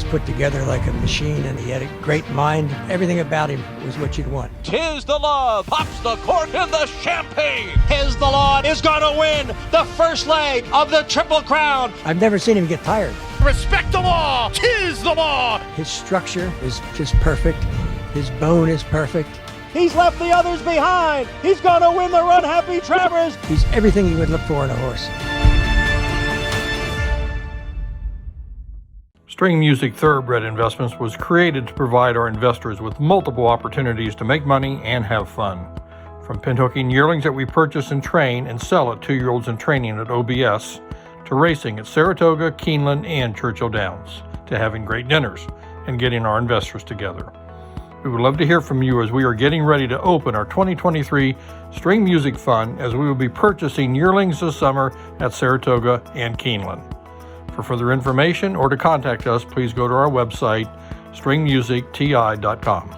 put together like a machine, and he had a great mind. Everything about him was what you'd want. 'Tis the law, pops the cork in the champagne. Tis the Law is going to win the first leg of the Triple Crown. I've never seen him get tired. Respect the law. 'Tis the law. His structure is just perfect. His bone is perfect. He's left the others behind. He's going to win the Run Happy Travers. He's everything you would look for in a horse. String Music Thoroughbred Investments was created to provide our investors with multiple opportunities to make money and have fun. From pinhooking yearlings that we purchase and train and sell at 2-year-olds in training at OBS, to racing at Saratoga, Keeneland, and Churchill Downs, to having great dinners and getting our investors together. We would love to hear from you as we are getting ready to open our 2023 String Music Fund, as we will be purchasing yearlings this summer at Saratoga and Keeneland. For further information or to contact us, please go to our website, stringmusicti.com.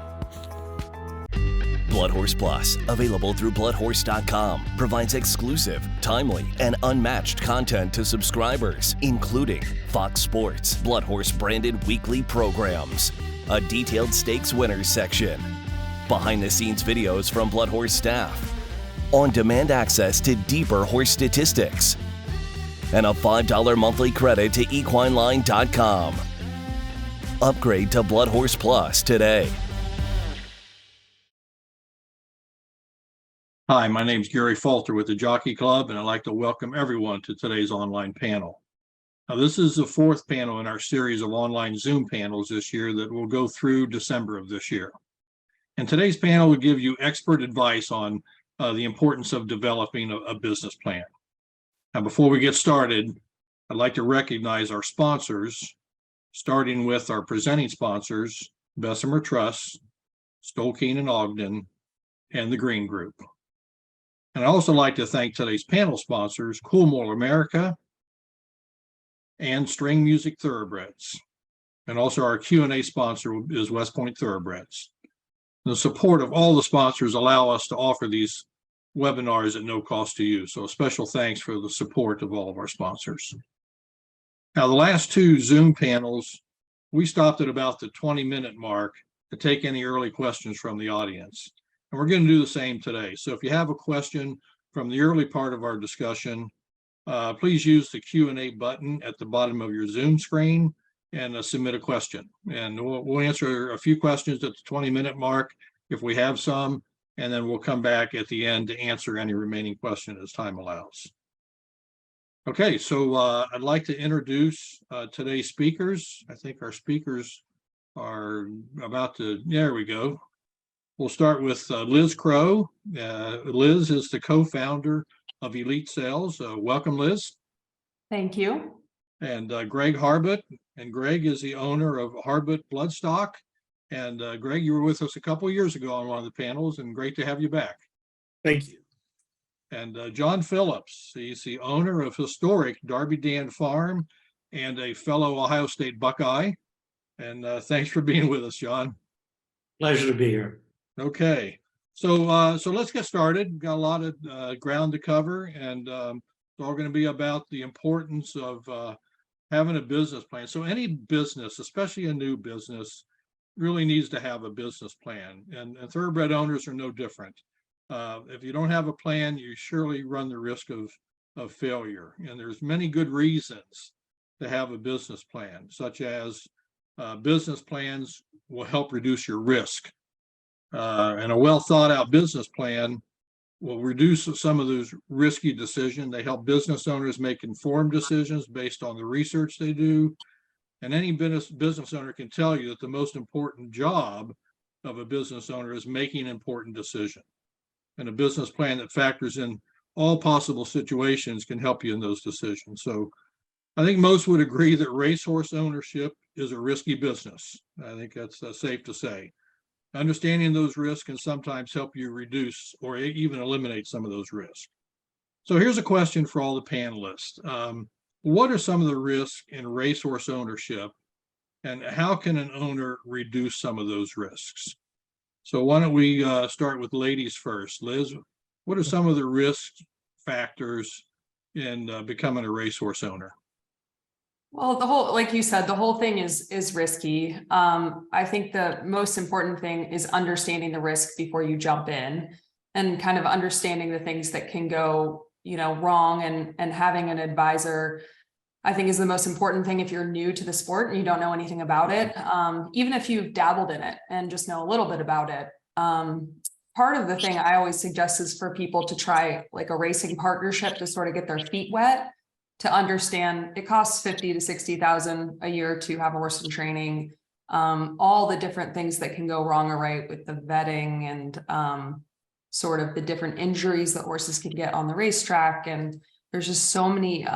Blood Horse Plus, available through bloodhorse.com, provides exclusive, timely, and unmatched content to subscribers, including Fox Sports, Blood Horse branded weekly programs, a detailed stakes winners section, behind-the-scenes videos from Blood Horse staff, on-demand access to deeper horse statistics, and a $5 monthly credit to equineline.com. Upgrade to Blood Horse Plus today. Hi, my name is Gary Falter with the Jockey Club, and I'd like to welcome everyone to today's online panel. Now, this is the fourth panel in our series of online Zoom panels this year that will go through December of this year. And today's panel will give you expert advice on the importance of developing a business plan. Now, before we get started, I'd like to recognize our sponsors, starting with our presenting sponsors, Bessemer Trust, Stolkeen and Ogden, and the Green Group. And I'd also like to thank today's panel sponsors, Coolmore America and String Music Thoroughbreds. And also our Q&A sponsor is West Point Thoroughbreds. The support of all the sponsors allow us to offer these webinars at no cost to you. So a special thanks for the support of all of our sponsors. Now, the last two Zoom panels, we stopped at about the 20-minute mark to take any early questions from the audience. And we're going to do the same today. So if you have a question from the early part of our discussion, please use the Q&A button at the bottom of your Zoom screen and submit a question. And we'll answer a few questions at the 20-minute mark if we have some, and then we'll come back at the end to answer any remaining question as time allows. Okay, so I'd like to introduce today's speakers. I think our speakers are about to, there we go. We'll start with Liz Crow. Liz is the co-founder of Elite Sales. Welcome, Liz. Thank you. And Greg Harbut. And Greg is the owner of Harbut Bloodstock. And Greg, you were with us a couple of years ago on one of the panels, and great to have you back. Thank you. And John Phillips. He's the owner of historic Darby Dan Farm and a fellow Ohio State Buckeye. And thanks for being with us, John. Pleasure to be here. Okay, so let's get started. Got a lot of ground to cover, and it's all going to be about the importance of having a business plan. So any business, especially a new business, really needs to have a business plan, and thoroughbred owners are no different. If you don't have a plan, you surely run the risk of failure, and there's many good reasons to have a business plan, such as business plans will help reduce your risk. And a well thought out business plan will reduce some of those risky decisions. They help business owners make informed decisions based on the research they do. And any business owner can tell you that the most important job of a business owner is making important decisions. And a business plan that factors in all possible situations can help you in those decisions. So I think most would agree that racehorse ownership is a risky business. I think that's safe to say. Understanding those risks can sometimes help you reduce or even eliminate some of those risks. So here's a question for all the panelists. What are some of the risks in racehorse ownership, and how can an owner reduce some of those risks? So why don't we start with ladies first. Liz, what are some of the risk factors in becoming a racehorse owner? Well, like you said, the whole thing is risky. I think the most important thing is understanding the risk before you jump in, and kind of understanding the things that can go, wrong, and having an advisor, I think, is the most important thing if you're new to the sport and you don't know anything about it. Even if you've dabbled in it and just know a little bit about it. Part of the thing I always suggest is for people to try like a racing partnership to sort of get their feet wet, to understand it costs 50 to 60,000 a year to have a horse in training. All the different things that can go wrong or right with the vetting, and sort of the different injuries that horses can get on the racetrack. And there's just so many,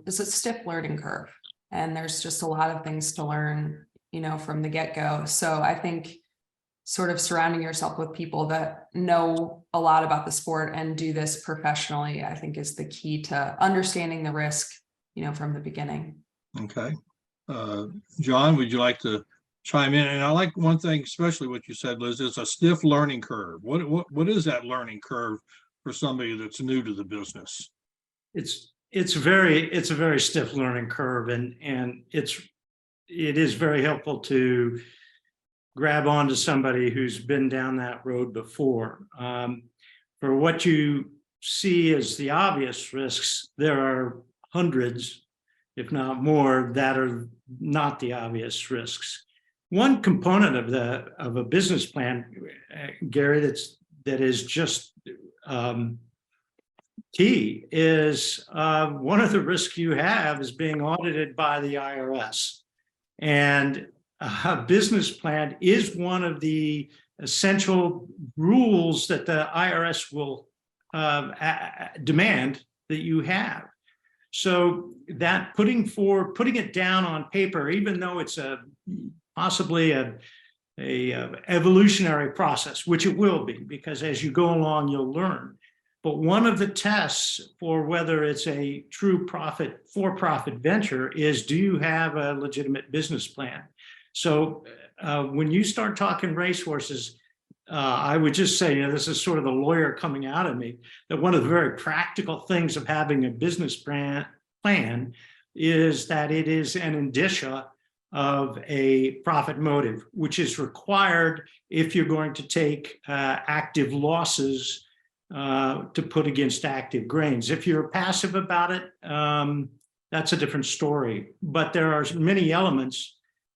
it's a stiff learning curve, and there's just a lot of things to learn, from the get-go. So I think sort of surrounding yourself with people that know a lot about the sport and do this professionally, I think, is the key to understanding the risk, from the beginning. Okay. John, would you like to chime in? And I like one thing, especially what you said, Liz, is a stiff learning curve. What is that learning curve for somebody that's new to the business? It's a very stiff learning curve, and it is very helpful to grab onto somebody who's been down that road before. For what you see as the obvious risks, there are hundreds, if not more, that are not the obvious risks. One component of a business plan, Gary, that is just key is one of the risks you have is being audited by the IRS. And a business plan is one of the essential rules that the IRS will demand that you have. So that putting it down on paper, even though it's possibly a evolutionary process, which it will be, because as you go along, you'll learn. But one of the tests for whether it's a true for-profit venture is, do you have a legitimate business plan? So when you start talking racehorses, I would just say, this is sort of the lawyer coming out of me, that one of the very practical things of having a business plan is that it is an indicia of a profit motive, which is required if you're going to take active losses to put against active gains. If you're passive about it, that's a different story. But there are many elements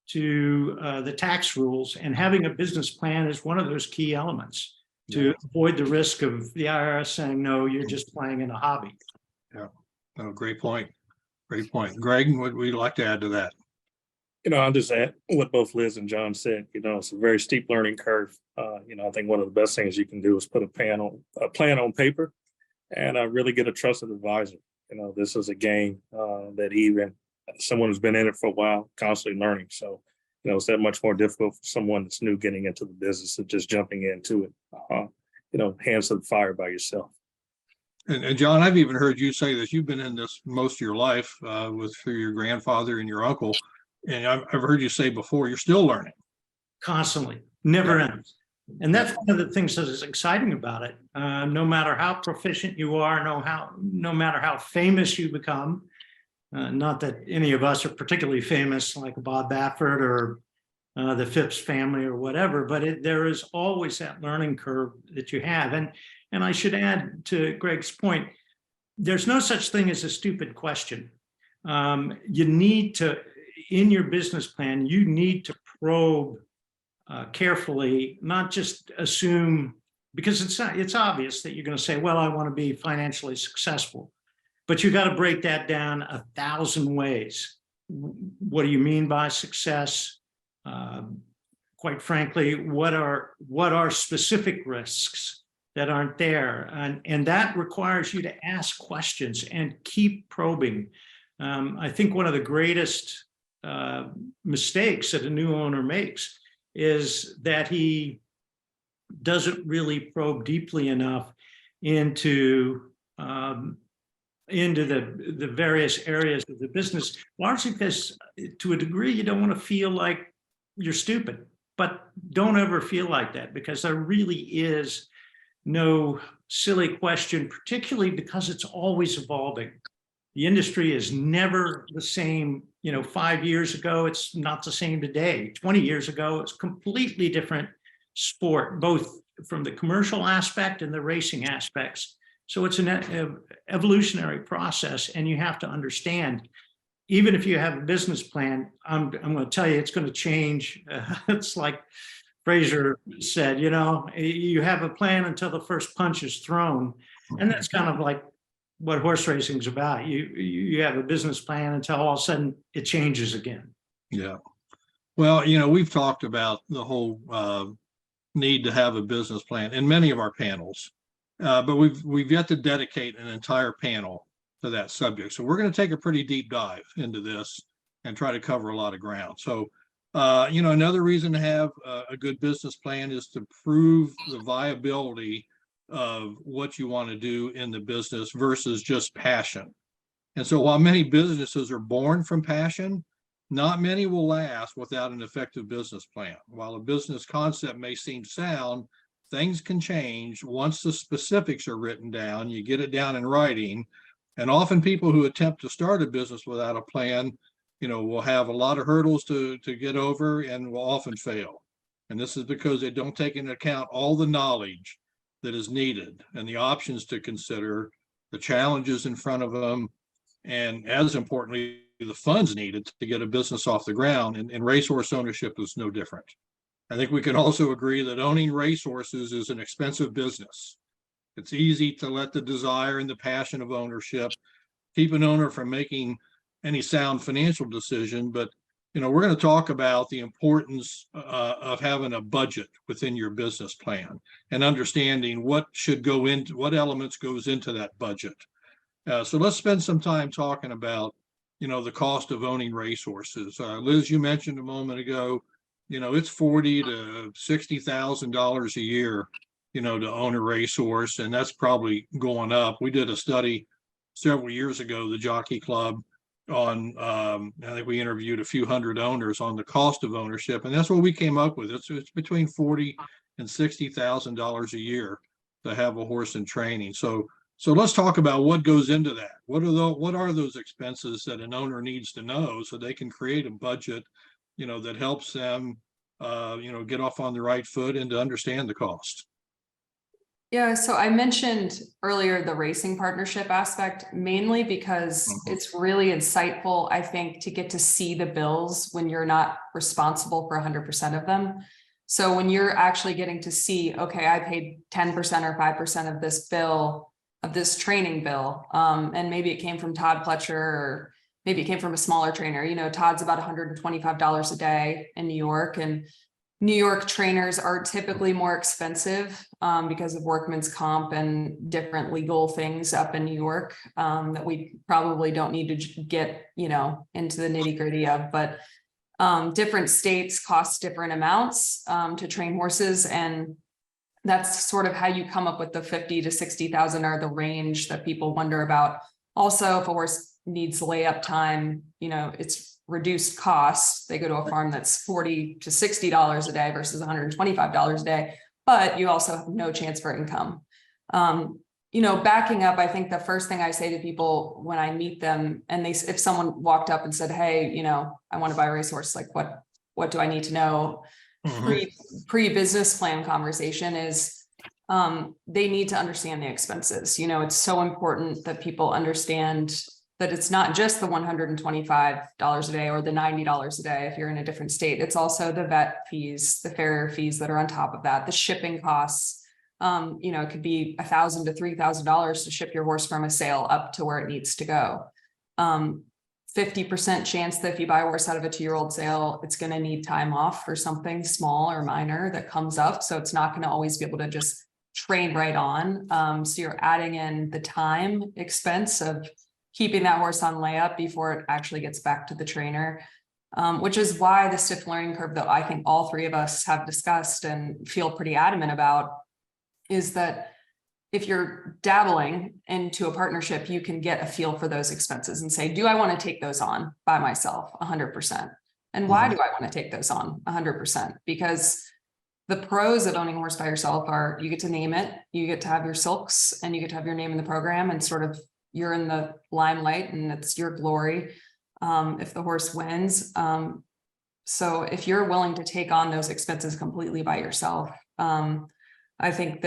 to the tax rules, and having a business plan is one of those key elements to avoid the risk of the IRS saying, no, you're just playing in a hobby. Yeah, no, great point. Great point. Greg, what would you like to add to that? I'll just add what both Liz and John said. It's a very steep learning curve. I think one of the best things you can do is put a plan on paper and really get a trusted advisor. This is a game that even someone who's been in it for a while, constantly learning. So, it's that much more difficult for someone that's new getting into the business and just jumping into it, hands to the fire by yourself. And John, I've even heard you say that you've been in this most of your life through your grandfather and your uncle. And I've heard you say before, you're still learning. Constantly, never ends. And that's one of the things that is exciting about it. No matter how proficient you are, no matter how famous you become, not that any of us are particularly famous like Bob Baffert or the Phipps family or whatever, but there is always that learning curve that you have. And I should add to Greg's point, there's no such thing as a stupid question. You need to, in your business plan, you need to probe carefully, not just assume, because it's obvious that you're going to say, well, I want to be financially successful, but you got to break that down 1,000 ways. What do you mean by success? Quite frankly, what are specific risks that aren't there? And that requires you to ask questions and keep probing. I think one of the greatest mistakes that a new owner makes is that he doesn't really probe deeply enough into the various areas of the business, largely because to a degree you don't want to feel like you're stupid, but don't ever feel like that, because there really is no silly question, particularly because it's always evolving. The industry is never the same. 5 years ago, it's not the same today. 20 years ago, it's completely different sport, both from the commercial aspect and the racing aspects. So it's an evolutionary process, and you have to understand, even if you have a business plan, I'm going to tell you it's going to change. It's like Fraser said, you have a plan until the first punch is thrown. And that's kind of like what horse racing is about. You have a business plan until all of a sudden it changes again. Yeah. Well, we've talked about the whole need to have a business plan in many of our panels, but we've yet to dedicate an entire panel to that subject. So we're going to take a pretty deep dive into this and try to cover a lot of ground. So, another reason to have a good business plan is to prove the viability of what you want to do in the business versus just passion. And so while many businesses are born from passion, not many will last without an effective business plan. While a business concept may seem sound, things can change once the specifics are written down, you get it down in writing. And often people who attempt to start a business without a plan, will have a lot of hurdles to get over and will often fail. And this is because they don't take into account all the knowledge that is needed and the options to consider, the challenges in front of them, and as importantly, the funds needed to get a business off the ground. And racehorse ownership is no different. I think we can also agree that owning racehorses is an expensive business. It's easy to let the desire and the passion of ownership keep an owner from making any sound financial decision. But we're going to talk about the importance of having a budget within your business plan and understanding what elements goes into that budget. So let's spend some time talking about, the cost of owning racehorses. Liz, you mentioned a moment ago, it's $40,000 to $60,000 a year, to own a racehorse, and that's probably going up. We did a study several years ago, the Jockey Club, on I think we interviewed a few hundred owners on the cost of ownership, and that's what we came up with. It's between $40,000 and $60,000 a year to have a horse in training. So let's talk about what goes into that. What are those expenses that an owner needs to know so they can create a budget, that helps them get off on the right foot and to understand the cost. Yeah, so I mentioned earlier the racing partnership aspect, mainly because it's really insightful, I think, to get to see the bills when you're not responsible for 100% of them. So when you're actually getting to see, okay, I paid 10% or 5% of this bill, of this training bill, and maybe it came from Todd Pletcher, or maybe it came from a smaller trainer. Todd's about $125 a day in New York, and New York trainers are typically more expensive because of workman's comp and different legal things up in New York that we probably don't need to get, into the nitty gritty of, but different states cost different amounts to train horses. And that's sort of how you come up with the 50 to 60,000 are the range that people wonder about. Also, if a horse needs layup time, it's reduced costs. They go to a farm that's $40 to $60 a day versus $125 a day, but you also have no chance for income. Backing up, I think the first thing I say to people when I meet them, and if someone walked up and said, hey, I want to buy a racehorse, like what do I need to know? Pre-business plan conversation is they need to understand the expenses. It's so important that people understand that it's not just the $125 a day or the $90 a day if you're in a different state. It's also the vet fees, the farrier fees that are on top of that, the shipping costs. It could be $1,000 to $3,000 to ship your horse from a sale up to where it needs to go. 50% chance that if you buy a horse out of a 2-year-old sale, it's going to need time off for something small or minor that comes up. So it's not going to always be able to just train right on. So you're adding in the time expense of keeping that horse on layup before it actually gets back to the trainer, which is why the stiff learning curve that I think all three of us have discussed and feel pretty adamant about is that if you're dabbling into a partnership, you can get a feel for those expenses and say, do I want to take those on by myself 100%? And why do I want to take those on 100%? Because the pros of owning a horse by yourself are you get to name it, you get to have your silks, and you get to have your name in the program and sort of you're in the limelight and it's your glory if the horse wins. So if you're willing to take on those expenses completely by yourself, I think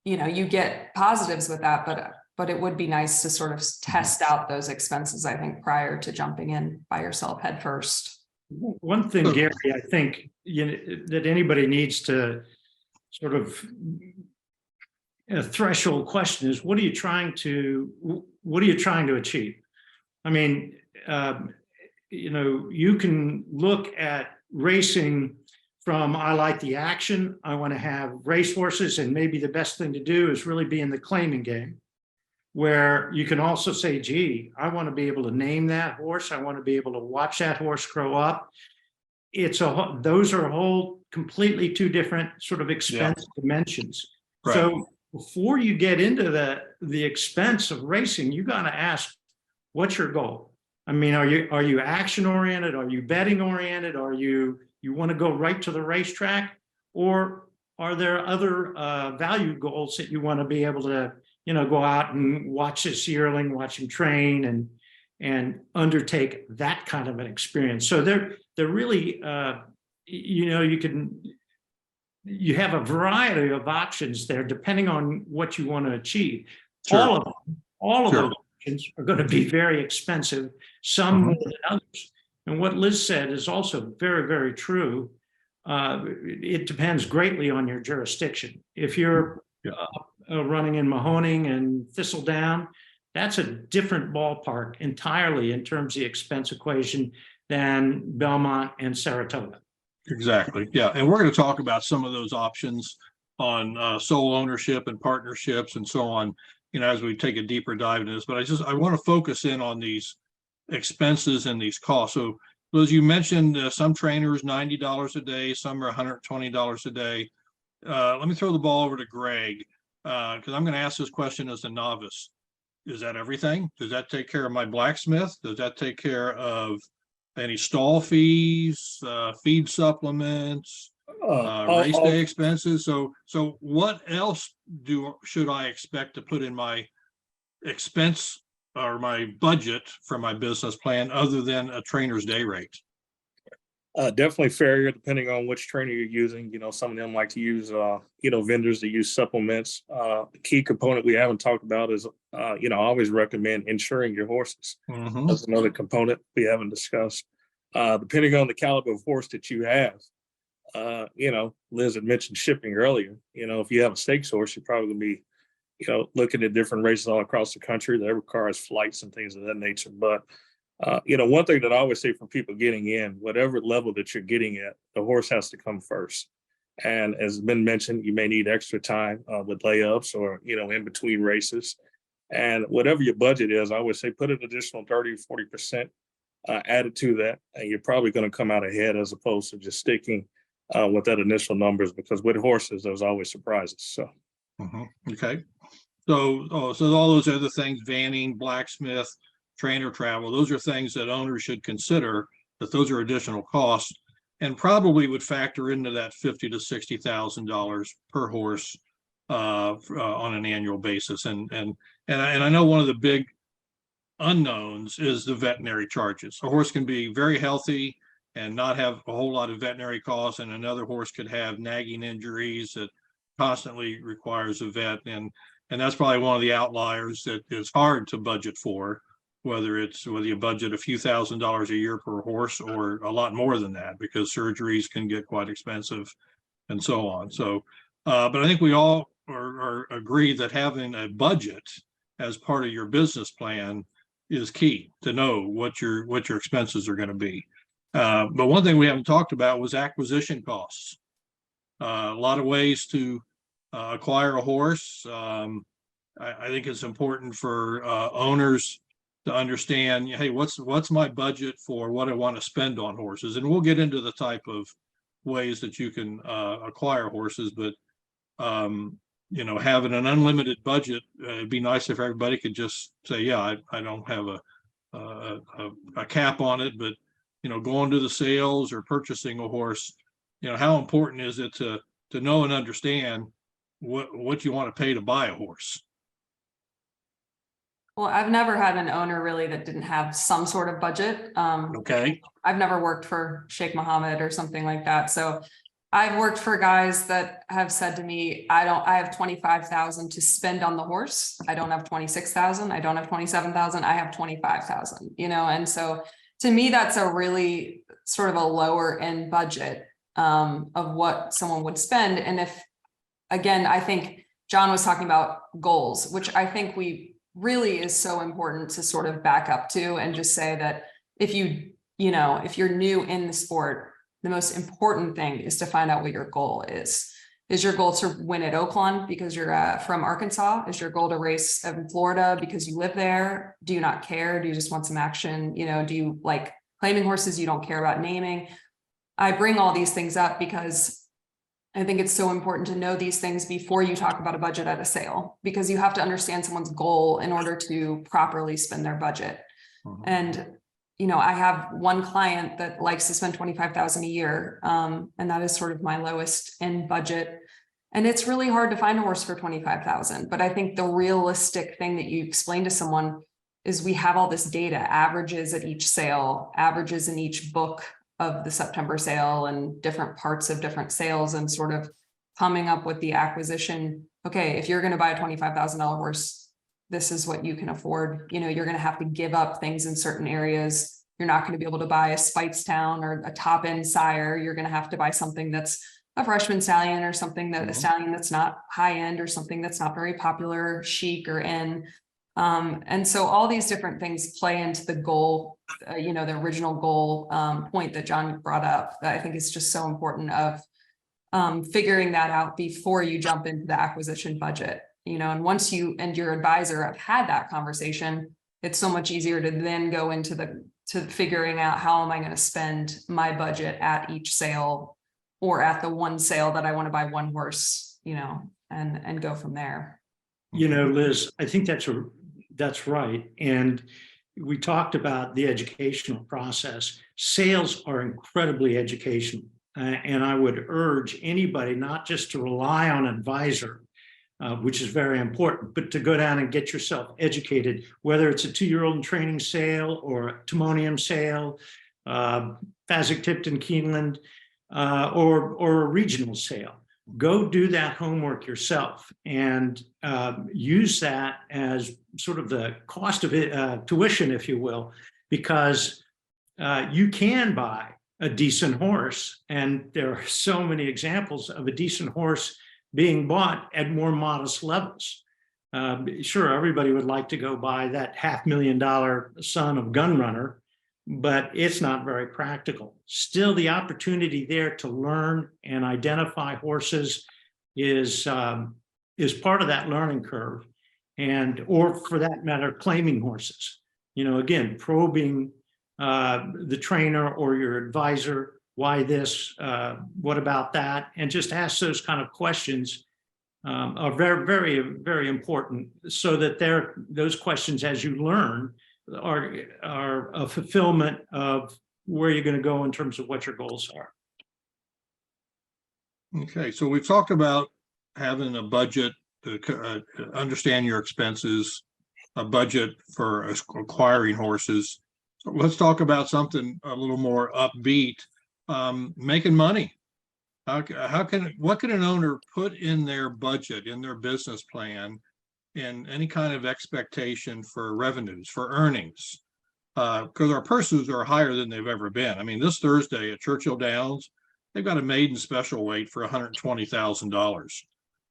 you get positives with that, but it would be nice to sort of test out those expenses, I think, prior to jumping in by yourself head first. One thing, Gary, I think that anybody needs to sort of a threshold question is, what are you trying to achieve? I mean, you can look at racing from, I like the action, I want to have racehorses, and maybe the best thing to do is really be in the claiming game, where you can also say, gee, I want to be able to name that horse, I want to be able to watch that horse grow up. Those are whole completely two different sort of expense dimensions. Right. So before you get into the expense of racing, you got to ask, what's your goal? I mean, are you action oriented? Are you betting oriented? Are you want to go right to the racetrack, or are there other value goals that you want to be able to, go out and watch this yearling, watch him train, and undertake that kind of an experience? So they're really, you have a variety of options there depending on what you want to achieve. Sure. All of those options are going to be very expensive, some more than others. And what Liz said is also very, very true. It depends greatly on your jurisdiction. If you're running in Mahoning and Thistledown, that's a different ballpark entirely in terms of the expense equation than Belmont and Saratoga. Exactly. Yeah. And we're going to talk about some of those options on sole ownership and partnerships and so on, as we take a deeper dive into this. But I want to focus in on these expenses and these costs. So as you mentioned, some trainers, $90 a day, some are $120 a day. Let me throw the ball over to Greg, because I'm going to ask this question as a novice. Is that everything? Does that take care of my blacksmith? Does that take care of any stall fees, feed supplements, race day expenses? So what else should I expect to put in my expense or my budget for my business plan other than a trainer's day rate? Definitely farrier, depending on which trainer you're using. Some of them like to use, vendors that use supplements. The key component we haven't talked about is, I always recommend insuring your horses. That's another component we haven't discussed. Depending on the caliber of horse that you have, Liz had mentioned shipping earlier. If you have a stakes horse, you're probably going to be, looking at different races all across the country that requires flights and things of that nature. But one thing that I always say for people getting in, whatever level that you're getting at, the horse has to come first. And as has been mentioned, you may need extra time with layups or, in between races. And whatever your budget is, I always say put an additional 30, 40% added to that. And you're probably going to come out ahead as opposed to just sticking with that initial numbers, because with horses, there's always surprises. So. Okay. So all those other things, vanning, blacksmith, trainer travel, those are things that owners should consider, that those are additional costs, and probably would factor into that $50,000 to $60,000 per horse on an annual basis. And I know one of the big unknowns is the veterinary charges. A horse can be very healthy and not have a whole lot of veterinary costs, and another horse could have nagging injuries that constantly requires a vet, and that's probably one of the outliers that is hard to budget for, whether you budget a few $1,000s a year per horse or a lot more than that, because surgeries can get quite expensive and so on. So but I think we all are agree that having a budget as part of your business plan is key, to know what your expenses are going to be. But one thing we haven't talked about was acquisition costs. A lot of ways to acquire a horse. I think it's important for owners to understand, hey, what's my budget for what I want to spend on horses? And we'll get into the type of ways that you can acquire horses, but having an unlimited budget, it'd be nice if everybody could just say, yeah, I don't have a cap on it, but going to the sales or purchasing a horse, how important is it to know and understand what you want to pay to buy a horse? Well, I've never had an owner really that didn't have some sort of budget. Okay. I've never worked for Sheikh Mohammed or something like that. So I've worked for guys that have said to me, I have 25,000 to spend on the horse. I don't have 26,000. I don't have 27,000. I have 25,000, and so to me, that's a really sort of a lower end budget of what someone would spend. And again, I think John was talking about goals, which I think really is so important to sort of back up to and just say that if you're new in the sport, the most important thing is to find out what your goal is. Is your goal to win at Oaklawn because you're from Arkansas? Is your goal to race in Florida because you live there? Do you not care? Do you just want some action? Do you like claiming horses? You don't care about naming? I bring all these things up because I think it's so important to know these things before you talk about a budget at a sale, because you have to understand someone's goal in order to properly spend their budget. And I have one client that likes to spend 25,000 a year. And that is sort of my lowest end budget. And it's really hard to find a horse for 25,000. But I think the realistic thing that you explain to someone is we have all this data, averages at each sale, averages in each book of the September sale and different parts of different sales, and sort of coming up with the acquisition. Okay, if you're going to buy a $25,000 horse, this is what you can afford. You're going to have to give up things in certain areas. You're not going to be able to buy a Speightstown or a top end sire. You're going to have to buy something that's a freshman stallion, or something that a stallion that's not high end, or something that's not very popular, chic or in. And so all these different things play into the goal, the original goal point that John brought up, that I think is just so important of figuring that out before you jump into the acquisition budget. And once you and your advisor have had that conversation, it's so much easier to then go into figuring out how am I going to spend my budget at each sale, or at the one sale that I want to buy one horse, and go from there. Liz, I think that's right. And we talked about the educational process. Sales are incredibly educational. And I would urge anybody not just to rely on an advisor, which is very important, but to go down and get yourself educated, whether it's a 2-year-old in training sale or a Timonium sale, Fasig-Tipton, Keeneland, or a regional sale. Go do that homework yourself and use that as sort of the cost of it, tuition, if you will, because you can buy a decent horse. And there are so many examples of a decent horse being bought at more modest levels. Sure, everybody would like to go buy that $500,000 son of Gunrunner, but it's not very practical. Still, the opportunity there to learn and identify horses is part of that learning curve, or for that matter, claiming horses. Again, probing the trainer or your advisor, why this, what about that? And just ask those kind of questions are very, very, very important, so that those questions, as you learn, are a fulfillment of where you're going to go in terms of what your goals are. Okay, so we've talked about having a budget to understand your expenses, a budget for acquiring horses. So let's talk about something a little more upbeat, making money. What can an owner put in their budget, in their business plan, in any kind of expectation for revenues, for earnings? Because our purses are higher than they've ever been. I mean, this Thursday at Churchill Downs, they've got a maiden special weight for $120,000.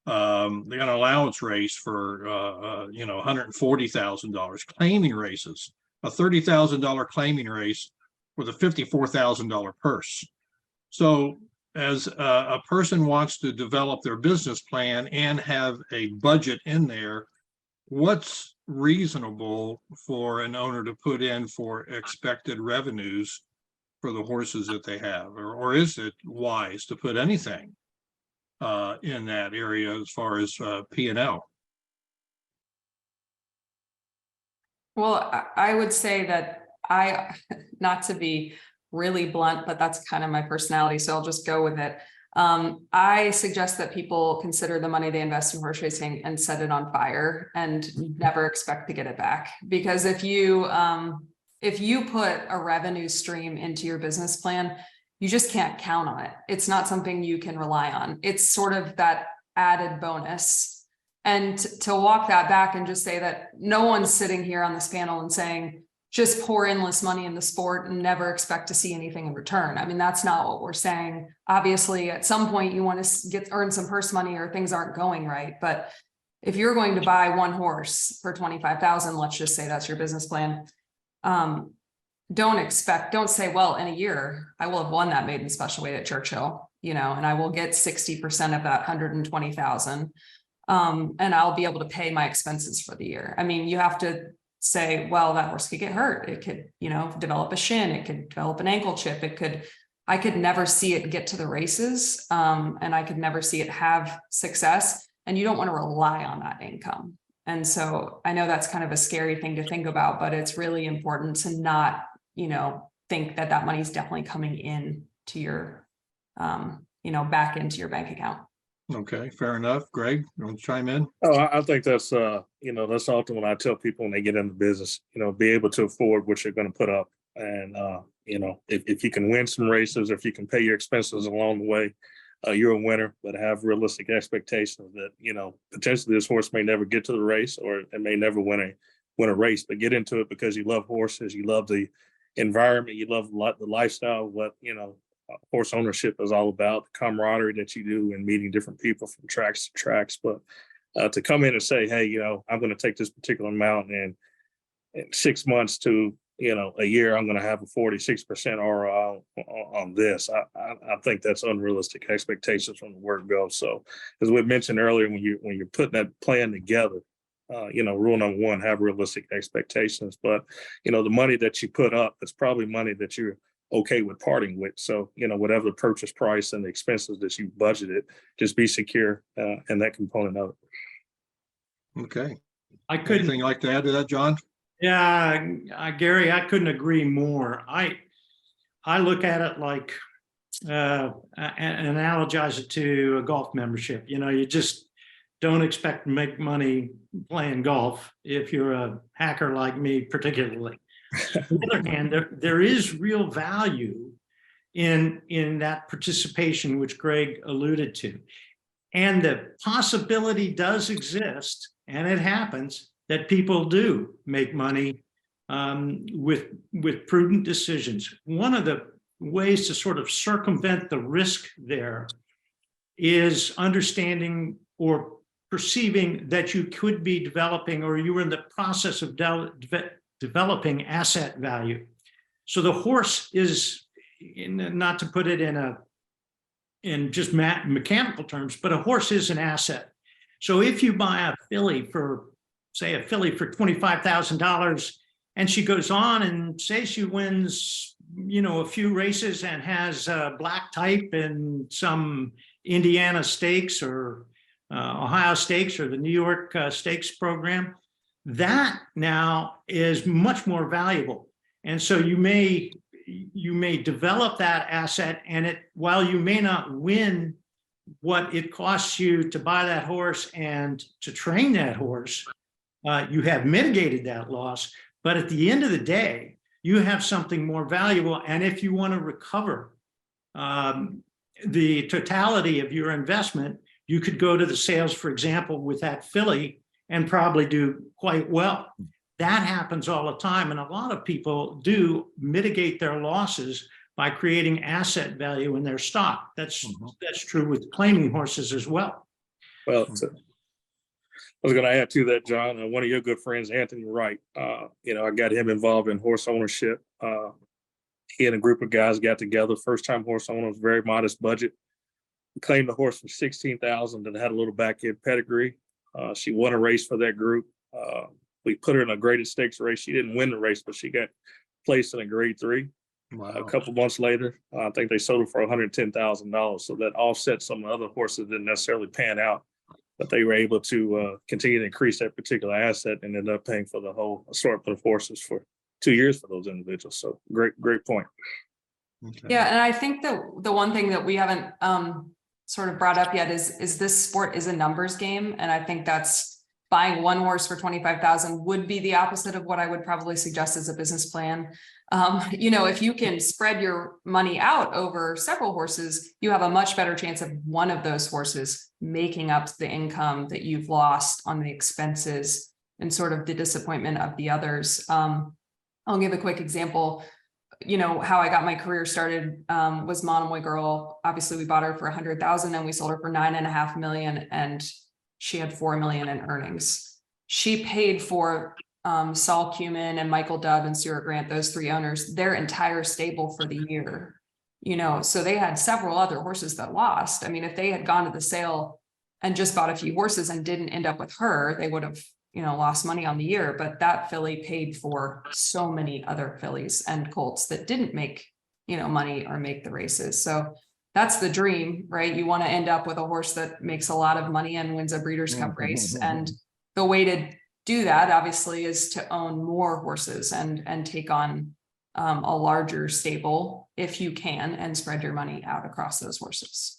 They got an allowance race for $140,000. Claiming races, a $30,000 claiming race with a $54,000 purse. So as a person wants to develop their business plan and have a budget in there, what's reasonable for an owner to put in for expected revenues for the horses that they have? Or is it wise to put anything in that area as far as P&L? Well, I would say that not to be really blunt, but that's kind of my personality, so I'll just go with it. I suggest that people consider the money they invest in horse racing and set it on fire and never expect to get it back. Because if you put a revenue stream into your business plan, you just can't count on it. It's not something you can rely on. It's sort of that added bonus. And to walk that back and just say that no one's sitting here on this panel and saying, just pour endless money in the sport and never expect to see anything in return. I mean, that's not what we're saying. Obviously, at some point you want to earn some purse money or things aren't going right. But if you're going to buy one horse for 25,000, let's just say that's your business plan. Don't say, well, in a year, I will have won that maiden special weight at Churchill, and I will get 60% of that 120,000. And I'll be able to pay my expenses for the year. I mean, you have to say, well, that horse could get hurt. It could, develop a shin. It could develop an ankle chip. I could never see it get to the races. And I could never see it have success. And you don't want to rely on that income. And so I know that's kind of a scary thing to think about, but it's really important to not, think that money is definitely coming in to your, back into your bank account. Okay, fair enough. Greg, you want to chime in? Oh, I think that's that's often when I tell people when they get into business, be able to afford what you're going to put up. And if you can win some races, or if you can pay your expenses along the way, you're a winner. But have realistic expectations that potentially this horse may never get to the race, or it may never win a race. But get into it because you love horses, you love the environment, you love the lifestyle, what horse ownership is all about, the camaraderie that you do and meeting different people from tracks to tracks. But to come in and say, hey, I'm going to take this particular amount, and in 6 months to a year, I'm going to have a 46% ROI on this. I think that's unrealistic expectations from the word go. So as we mentioned earlier, when you're putting that plan together, rule number one, have realistic expectations. But the money that you put up, it's probably money that you're okay with parting with. So, whatever the purchase price and the expenses that you budgeted, just be secure in that component of it. Okay. Anything like to add to that, John? Yeah, Gary, I couldn't agree more. I look at it like, and analogize it to a golf membership. You just don't expect to make money playing golf if you're a hacker like me, particularly. On the other hand, there is real value in that participation, which Greg alluded to. And the possibility does exist, and it happens, that people do make money with prudent decisions. One of the ways to sort of circumvent the risk there is understanding or perceiving that you could be developing, or you were in the process of developing asset value. So the horse is, not to put it in just mechanical terms, but a horse is an asset. So if you buy a filly for $25,000, and she goes on and say she wins, a few races and has a black type in some Indiana Stakes or Ohio Stakes or the New York Stakes program, that now is much more valuable. And so you may develop that asset, and while you may not win what it costs you to buy that horse and to train that horse, you have mitigated that loss. But at the end of the day, you have something more valuable. And if you want to recover the totality of your investment, you could go to the sales, for example, with that filly and probably do quite well. That happens all the time. And a lot of people do mitigate their losses by creating asset value in their stock. That's true with claiming horses as well. Well, I was going to add to that, John. One of your good friends, Anthony Wright, I got him involved in horse ownership. He and a group of guys got together, first-time horse owners, very modest budget. We claimed the horse for $16,000 and had a little back end pedigree. She won a race for that group. We put her in a graded stakes race. She didn't win the race, but she got placed in a grade 3. Wow. A couple months later, I think they sold her for $110,000. So that offset some of the other horses that didn't necessarily pan out, but they were able to continue to increase that particular asset and ended up paying for the whole assortment of horses for 2 years for those individuals. So great point. Okay. Yeah, and I think that the one thing that we haven't sort of brought up yet is this sport is a numbers game. And I think that's buying one horse for 25,000 would be the opposite of what I would probably suggest as a business plan. If you can spread your money out over several horses, you have a much better chance of one of those horses making up the income that you've lost on the expenses and sort of the disappointment of the others. I'll give a quick example. How I got my career started was Monomoy Girl. Obviously, we bought her for 100,000 and we sold her for 9.5 million, and she had 4 million in earnings. She paid for Saul Cumin and Michael Dubb and Stuart Grant, those 3 owners, their entire stable for the year. So they had several other horses that lost. I mean, if they had gone to the sale and just bought a few horses and didn't end up with her, they would have lost money on the year. But that filly paid for so many other fillies and colts that didn't make money or make the races. So that's the dream, right? You want to end up with a horse that makes a lot of money and wins a Breeders' Cup race. And the way to do that obviously is to own more horses and take on a larger stable if you can, and spread your money out across those horses.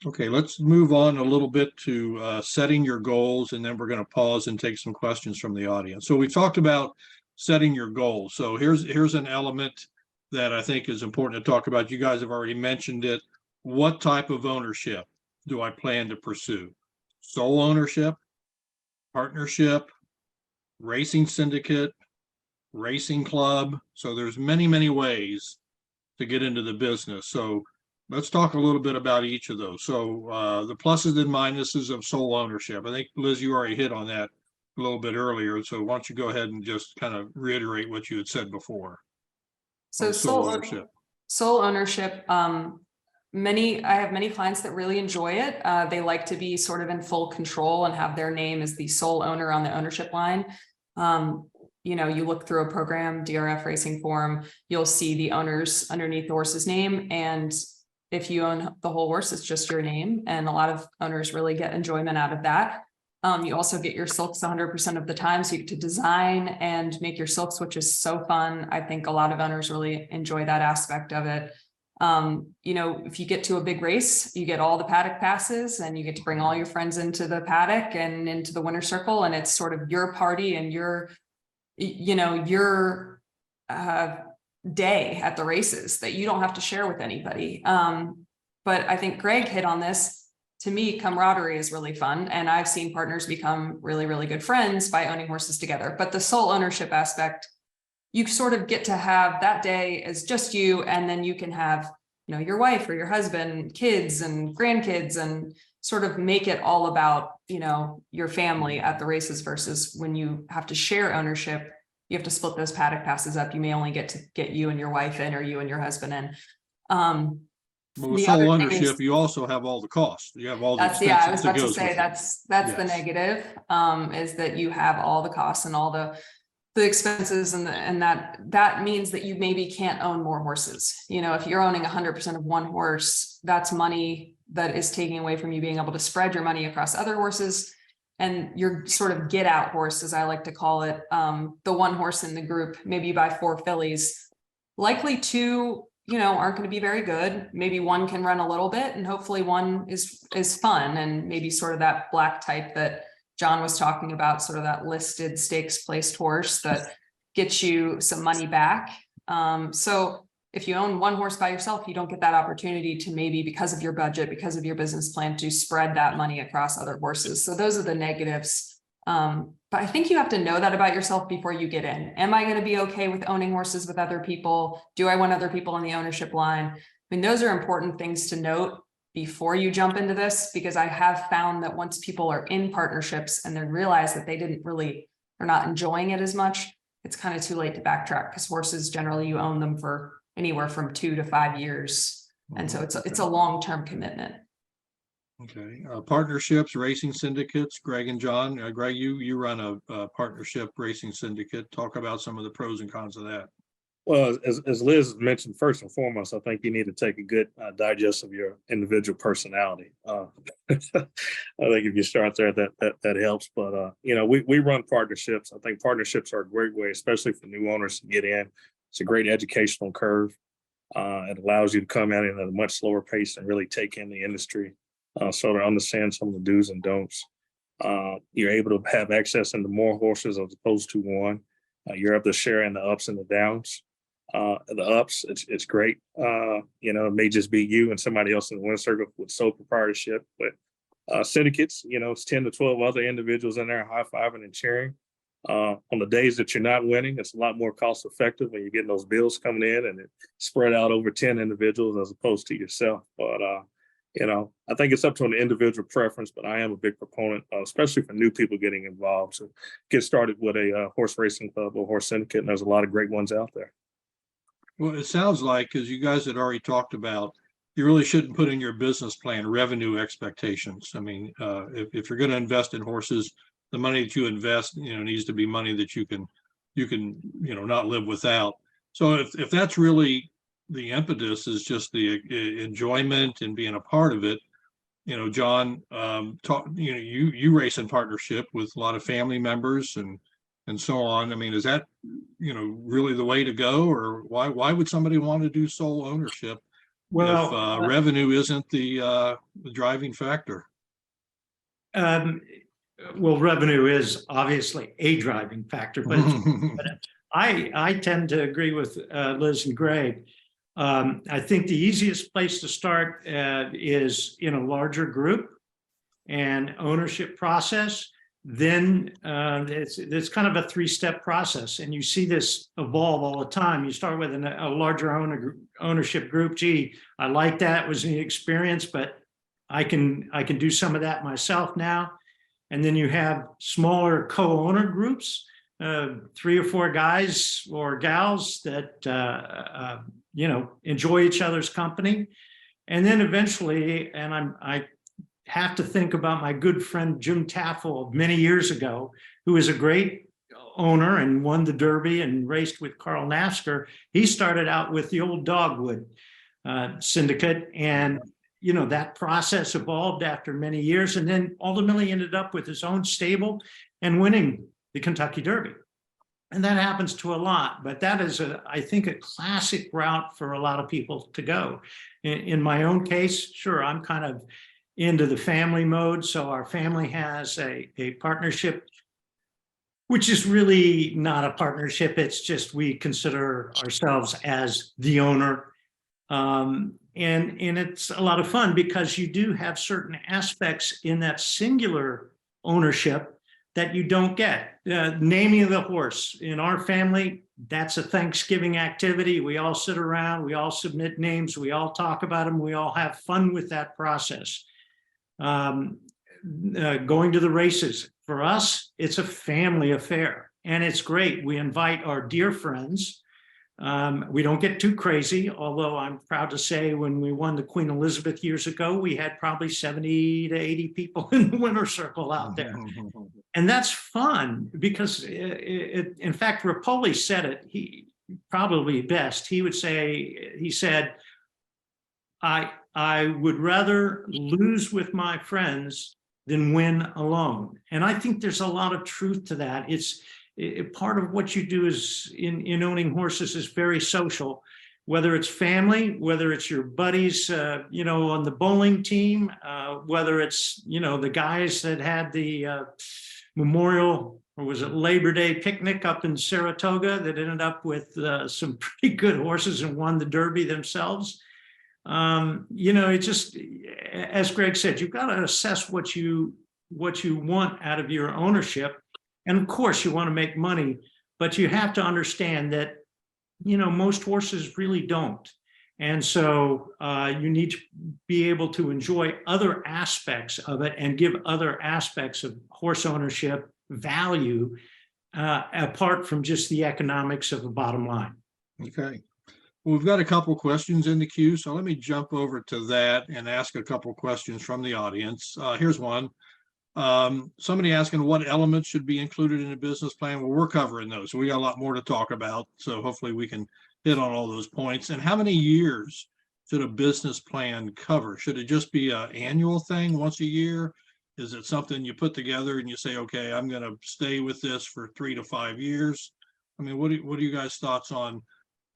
Okay, let's move on a little bit to setting your goals, and then we're going to pause and take some questions from the audience. So we talked about setting your goals. So here's an element that I think is important to talk about. You guys have already mentioned it. What type of ownership do I plan to pursue? Sole ownership, partnership, racing syndicate, racing club. So there's many, many ways to get into the business. So let's talk a little bit about each of those. So the pluses and minuses of sole ownership. I think, Liz, you already hit on that a little bit earlier. So why don't you go ahead and just kind of reiterate what you had said before. So sole ownership. I have many clients that really enjoy it. They like to be sort of in full control and have their name as the sole owner on the ownership line. You look through a program, DRF Racing Forum, you'll see the owners underneath the horse's name. And if you own the whole horse, it's just your name. And a lot of owners really get enjoyment out of that. You also get your silks 100% of the time. So you get to design and make your silks, which is so fun. I think a lot of owners really enjoy that aspect of it. If you get to a big race, you get all the paddock passes and you get to bring all your friends into the paddock and into the winner's circle. And it's sort of your party and your day at the races that you don't have to share with anybody. But I think Greg hit on this. To me, camaraderie is really fun. And I've seen partners become really, really good friends by owning horses together. But the sole ownership aspect, you sort of get to have that day as just you, and then you can have, your wife or your husband, kids and grandkids, and sort of make it all about, your family at the races, versus when you have to share ownership, you have to split those paddock passes up. You may only get to get you and your wife in, or you and your husband in. Well, with sole ownership, you also have all the costs. You have all the expenses. I was about to say that's the negative, is that you have all the costs and all the expenses, and that means that you maybe can't own more horses. If you're owning 100% of one horse, that's money that is taking away from you being able to spread your money across other horses. And your sort of get out horse, as I like to call it, the one horse in the group, maybe you buy 4 fillies, likely 2 aren't going to be very good. Maybe 1 can run a little bit, and hopefully 1 is fun, and maybe sort of that black type that John was talking about, sort of that listed stakes placed horse that gets you some money back. So if you own 1 horse by yourself, you don't get that opportunity to, maybe because of your budget, because of your business plan, to spread that money across other horses. So those are the negatives. But I think you have to know that about yourself before you get in. Am I going to be okay with owning horses with other people? Do I want other people on the ownership line? I mean, those are important things to note before you jump into this, because I have found that once people are in partnerships and they realize that they're not enjoying it as much, it's kind of too late to backtrack, because horses, generally you own them for anywhere from 2 to 5 years. And so it's a long-term commitment. Okay. Partnerships, racing syndicates, Greg and John. Greg, you run a partnership racing syndicate. Talk about some of the pros and cons of that. Well, as Liz mentioned, first and foremost, I think you need to take a good digest of your individual personality. I think if you start there, that helps. But we run partnerships. I think partnerships are a great way, especially for new owners, to get in. It's a great educational curve. It allows you to come in at a much slower pace and really take in the industry. so to understand some of the do's and don'ts. You're able to have access into more horses as opposed to one. You're able to share in the ups and the downs. The ups, it's great. It may just be you and somebody else in the winner circle with sole proprietorship, but syndicates, it's 10 to 12 other individuals in there high-fiving and cheering. On the days that you're not winning, it's a lot more cost effective when you're getting those bills coming in and it spread out over 10 individuals as opposed to yourself. But I think it's up to an individual preference, but I am a big proponent, especially for new people getting involved, to get started with a horse racing club or horse syndicate. And there's a lot of great ones out there. Well, it sounds like, as you guys had already talked about, you really shouldn't put in your business plan revenue expectations. I mean, if you're going to invest in horses, the money that you invest, needs to be money that you can, not live without. So if that's really the impetus, is just the enjoyment and being a part of it, John, you race in partnership with a lot of family members and so on. I mean, is that, really the way to go, or why would somebody want to do sole ownership if revenue isn't the driving factor? Well, revenue is obviously a driving factor, but I tend to agree with Liz and Greg. I think the easiest place to start is in a larger group and ownership process. Then it's kind of a three-step process, and you see this evolve all the time. You start with a larger ownership group. Gee, I like that. It was an experience, but I can do some of that myself now. And then you have smaller co-owner groups, 3 or 4 guys or gals that enjoy each other's company. And then eventually, and I have to think about my good friend Jim Taffel many years ago, who was a great owner and won the Derby and raced with Carl Nafsker. He started out with the old Dogwood syndicate, and that process evolved after many years, and then ultimately ended up with his own stable and winning the Kentucky Derby. And that happens to a lot, but that is, I think, a classic route for a lot of people to go. In my own case, sure, I'm kind of into the family mode. So our family has a partnership, which is really not a partnership. It's just we consider ourselves as the owner. And it's a lot of fun because you do have certain aspects in that singular ownership that you don't get. Naming the horse in our family, that's a Thanksgiving activity. We all sit around, we all submit names, we all talk about them, we all have fun with that process. Going to the races, for us, it's a family affair, and it's great. We invite our dear friends. We don't get too crazy, although I'm proud to say when we won the Queen Elizabeth years ago, we had probably 70 to 80 people in the winner circle out there. And that's fun because, in fact, Rapoli said it, he probably best. He said, I would rather lose with my friends than win alone. And I think there's a lot of truth to that. It's part of what you do is in owning horses is very social, whether it's family, whether it's your buddies, on the bowling team, whether it's, the guys that had the Memorial, or was it Labor Day picnic up in Saratoga that ended up with some pretty good horses and won the Derby themselves. It just, as Greg said, you've got to assess what you want out of your ownership. And of course you want to make money, but you have to understand that, most horses really don't. And so you need to be able to enjoy other aspects of it and give other aspects of horse ownership value apart from just the economics of the bottom line. Okay. Well, we've got a couple questions in the queue, so let me jump over to that and ask a couple questions from the audience. Here's one. Somebody asking what elements should be included in a business plan. Well, we're covering those, so we got a lot more to talk about. So hopefully we can hit on all those points. And how many years should a business plan cover? Should it just be an annual thing once a year? Is it something you put together and you say, okay, I'm going to stay with this for 3 to 5 years? I mean, what are you guys' thoughts on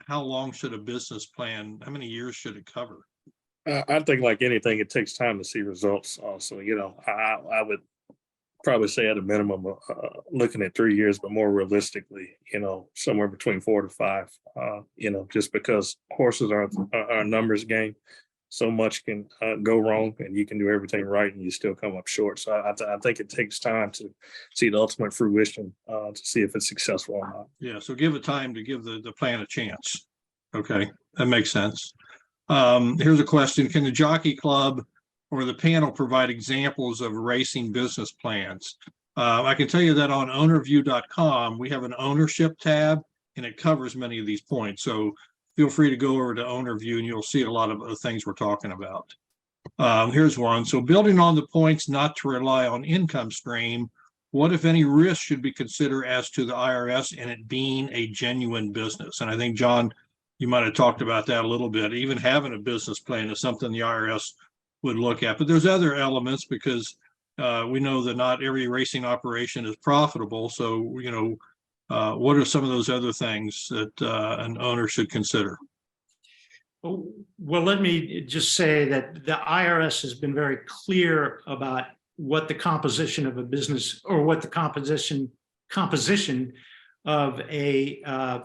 how long should a business plan, how many years should it cover? I think like anything, it takes time to see results. Also, I would probably say at a minimum, looking at 3 years, but more realistically, somewhere between 4 to 5. Just because horses are a numbers game, so much can go wrong, and you can do everything right, and you still come up short. So I think it takes time to see the ultimate fruition to see if it's successful or not. Yeah, so give it time to give the plan a chance. Okay, that makes sense. Here's a question. Can the Jockey Club or the panel provide examples of racing business plans? I can tell you that on ownerview.com, we have an ownership tab, and it covers many of these points. So feel free to go over to Ownerview, and you'll see a lot of the things we're talking about. Here's one. So building on the points not to rely on income stream, what, if any, risk should be considered as to the IRS and it being a genuine business? And I think, John, you might have talked about that a little bit. Even having a business plan is something the IRS would look at. But there's other elements, because we know that not every racing operation is profitable. So, what are some of those other things that an owner should consider? Well, let me just say that the IRS has been very clear about what the composition of a business, or what the composition of a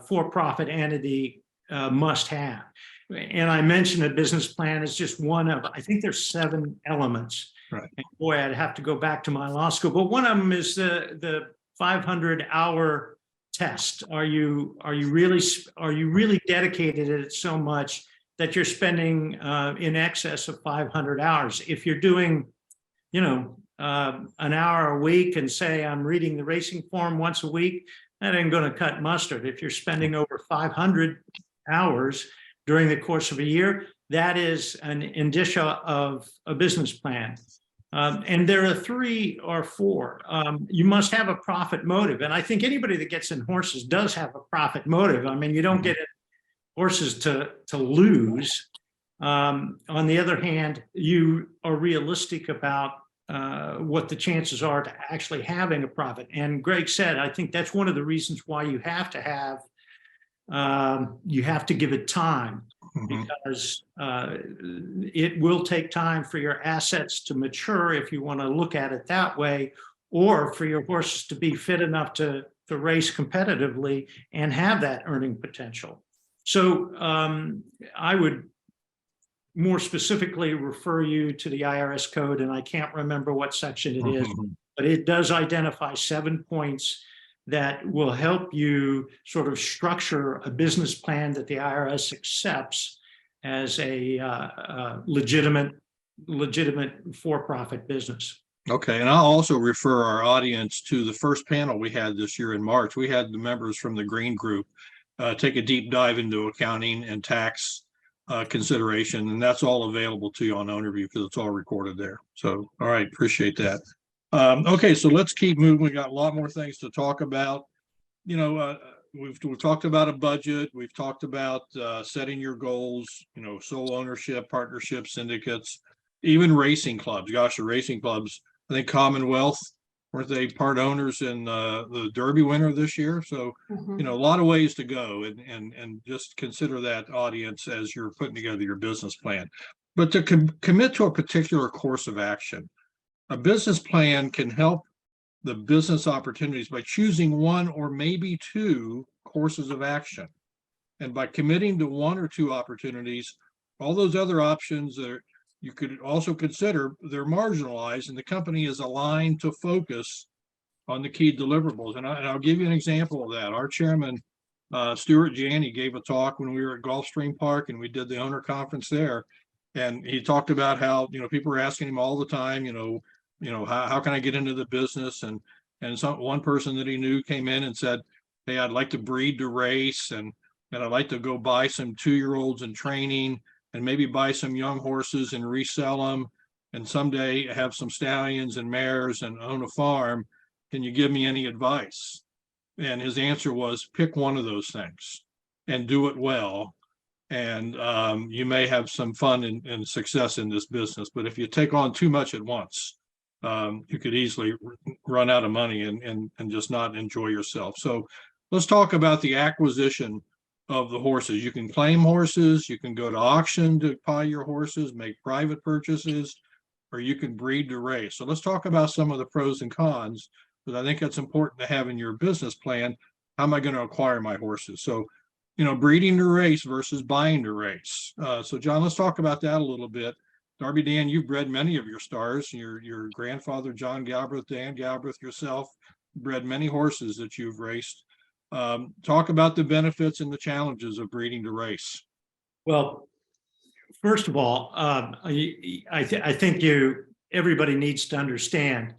for-profit entity must have. And I mentioned a business plan is just one of, I think there's 7 elements. Right. And boy, I'd have to go back to my law school, but one of them is the 500-hour test. Are you really dedicated at it so much that you're spending in excess of 500 hours? If you're doing, an hour a week and say I'm reading the racing form once a week, that ain't going to cut mustard. If you're spending over 500 hours during the course of a year, that is an indicia of a business plan. And there are 3 or 4. You must have a profit motive. And I think anybody that gets in horses does have a profit motive. I mean, you don't get in horses to lose. On the other hand, you are realistic about what the chances are to actually having a profit. And Greg said, I think that's one of the reasons why you have to give it time, because it will take time for your assets to mature, if you want to look at it that way, or for your horses to be fit enough to race competitively and have that earning potential. So I would more specifically refer you to the IRS code, and I can't remember what section it is, but it does identify 7 points that will help you sort of structure a business plan that the IRS accepts as a legitimate for-profit business. Okay, and I'll also refer our audience to the first panel we had this year in March. We had the members from the Green Group take a deep dive into accounting and tax consideration, and that's all available to you on Ownerview because it's all recorded there. So, all right, appreciate that. Okay, so let's keep moving. We got a lot more things to talk about. We've talked about a budget. We've talked about setting your goals. Sole ownership, partnerships, syndicates, even racing clubs. Gosh, the racing clubs. I think Commonwealth, weren't they part owners in the Derby winner this year? So, a lot of ways to go, and just consider that, audience, as you're putting together your business plan. But to commit to a particular course of action. A business plan can help the business opportunities by choosing 1 or maybe 2 courses of action. And by committing to 1 or 2 opportunities, all those other options you could also consider, they're marginalized, and the company is aligned to focus on the key deliverables. And I'll give you an example of that. Our chairman, Stuart Janney, gave a talk when we were at Gulfstream Park, and we did the owner conference there. And he talked about how, people were asking him all the time, how can I get into the business? And one person that he knew came in and said, hey, I'd like to breed to race, and I'd like to go buy some 2-year-olds in training, and maybe buy some young horses and resell them, and someday have some stallions and mares and own a farm. Can you give me any advice? And his answer was, pick one of those things and do it well. And you may have some fun and success in this business. But if you take on too much at once, you could easily run out of money and just not enjoy yourself. So let's talk about the acquisition of the horses. You can claim horses, you can go to auction to buy your horses, make private purchases, or you can breed to race. So let's talk about some of the pros and cons, because I think that's important to have in your business plan. How am I going to acquire my horses? So, breeding to race versus buying to race. So John, let's talk about that a little bit. Darby Dan, you've bred many of your stars. Your grandfather, John Galbraith, Dan Galbraith, yourself, bred many horses that you've raced. Talk about the benefits and the challenges of breeding to race. Well, first of all, I think everybody needs to understand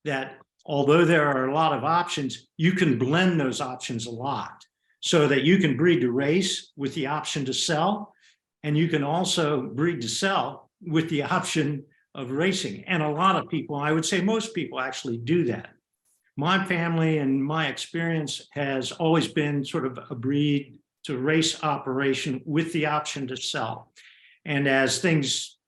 that although there are a lot of options, you can blend those options a lot so that you can breed to race with the option to sell, and you can also breed to sell with the option of racing. And a lot of people, I would say most people, actually do that. My family and my experience has always been sort of a breed to race operation with the option to sell. And as things,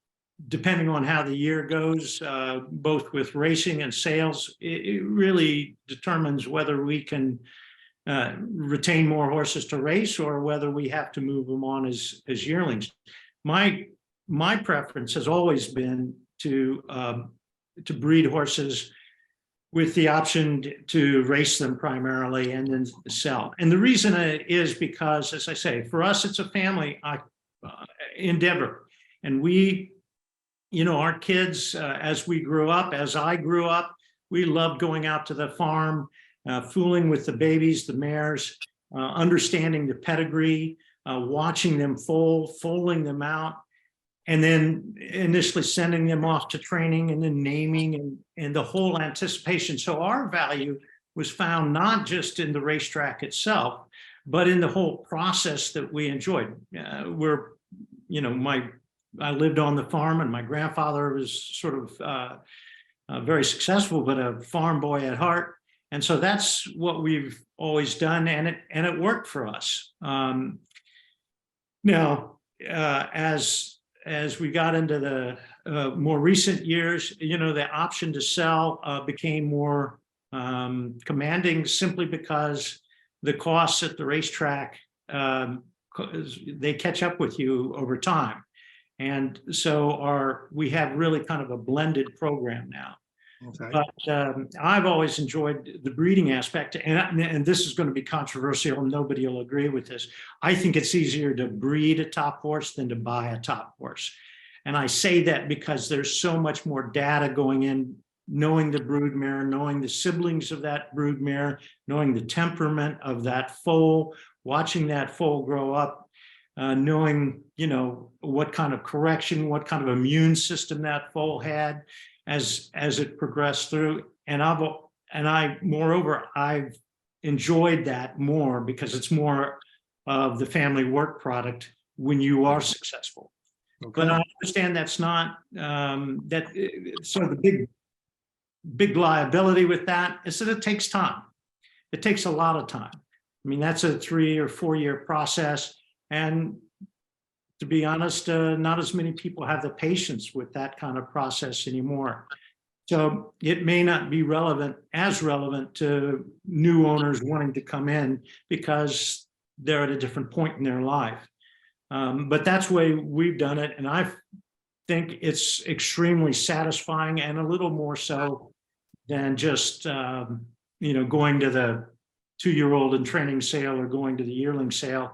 depending on how the year goes, both with racing and sales, it really determines whether we can retain more horses to race or whether we have to move them on as yearlings. My preference has always been to breed horses with the option to race them primarily and then sell. And the reason is because, as I say, for us, it's a family endeavor. And we, our kids, as we grew up, as I grew up, we loved going out to the farm, fooling with the babies, the mares, understanding the pedigree, watching them foaling them out, and then initially sending them off to training and then naming and the whole anticipation. So our value was found not just in the racetrack itself, but in the whole process that we enjoyed. I lived on the farm, and my grandfather was sort of very successful, but a farm boy at heart. And so that's what we've always done, and it worked for us. Now, as we got into the more recent years, the option to sell became more commanding, simply because the costs at the racetrack, they catch up with you over time. And so we have really kind of a blended program now. Okay. But I've always enjoyed the breeding aspect, and this is going to be controversial. Nobody will agree with this. I think it's easier to breed a top horse than to buy a top horse. And I say that because there's so much more data going in, knowing the broodmare, knowing the siblings of that broodmare, knowing the temperament of that foal, watching that foal grow up, knowing, what kind of correction, what kind of immune system that foal had as it progressed through. And moreover, I've enjoyed that more because it's more of the family work product when you are successful. Okay. But I understand that's not so the big liability with that is that it takes time. It takes a lot of time. I mean, that's a 3 or 4 year process. And to be honest, not as many people have the patience with that kind of process anymore. So it may not be as relevant to new owners wanting to come in because they're at a different point in their life. But that's the way we've done it. And I think it's extremely satisfying, and a little more so than just, going to the 2-year-old and training sale or going to the yearling sale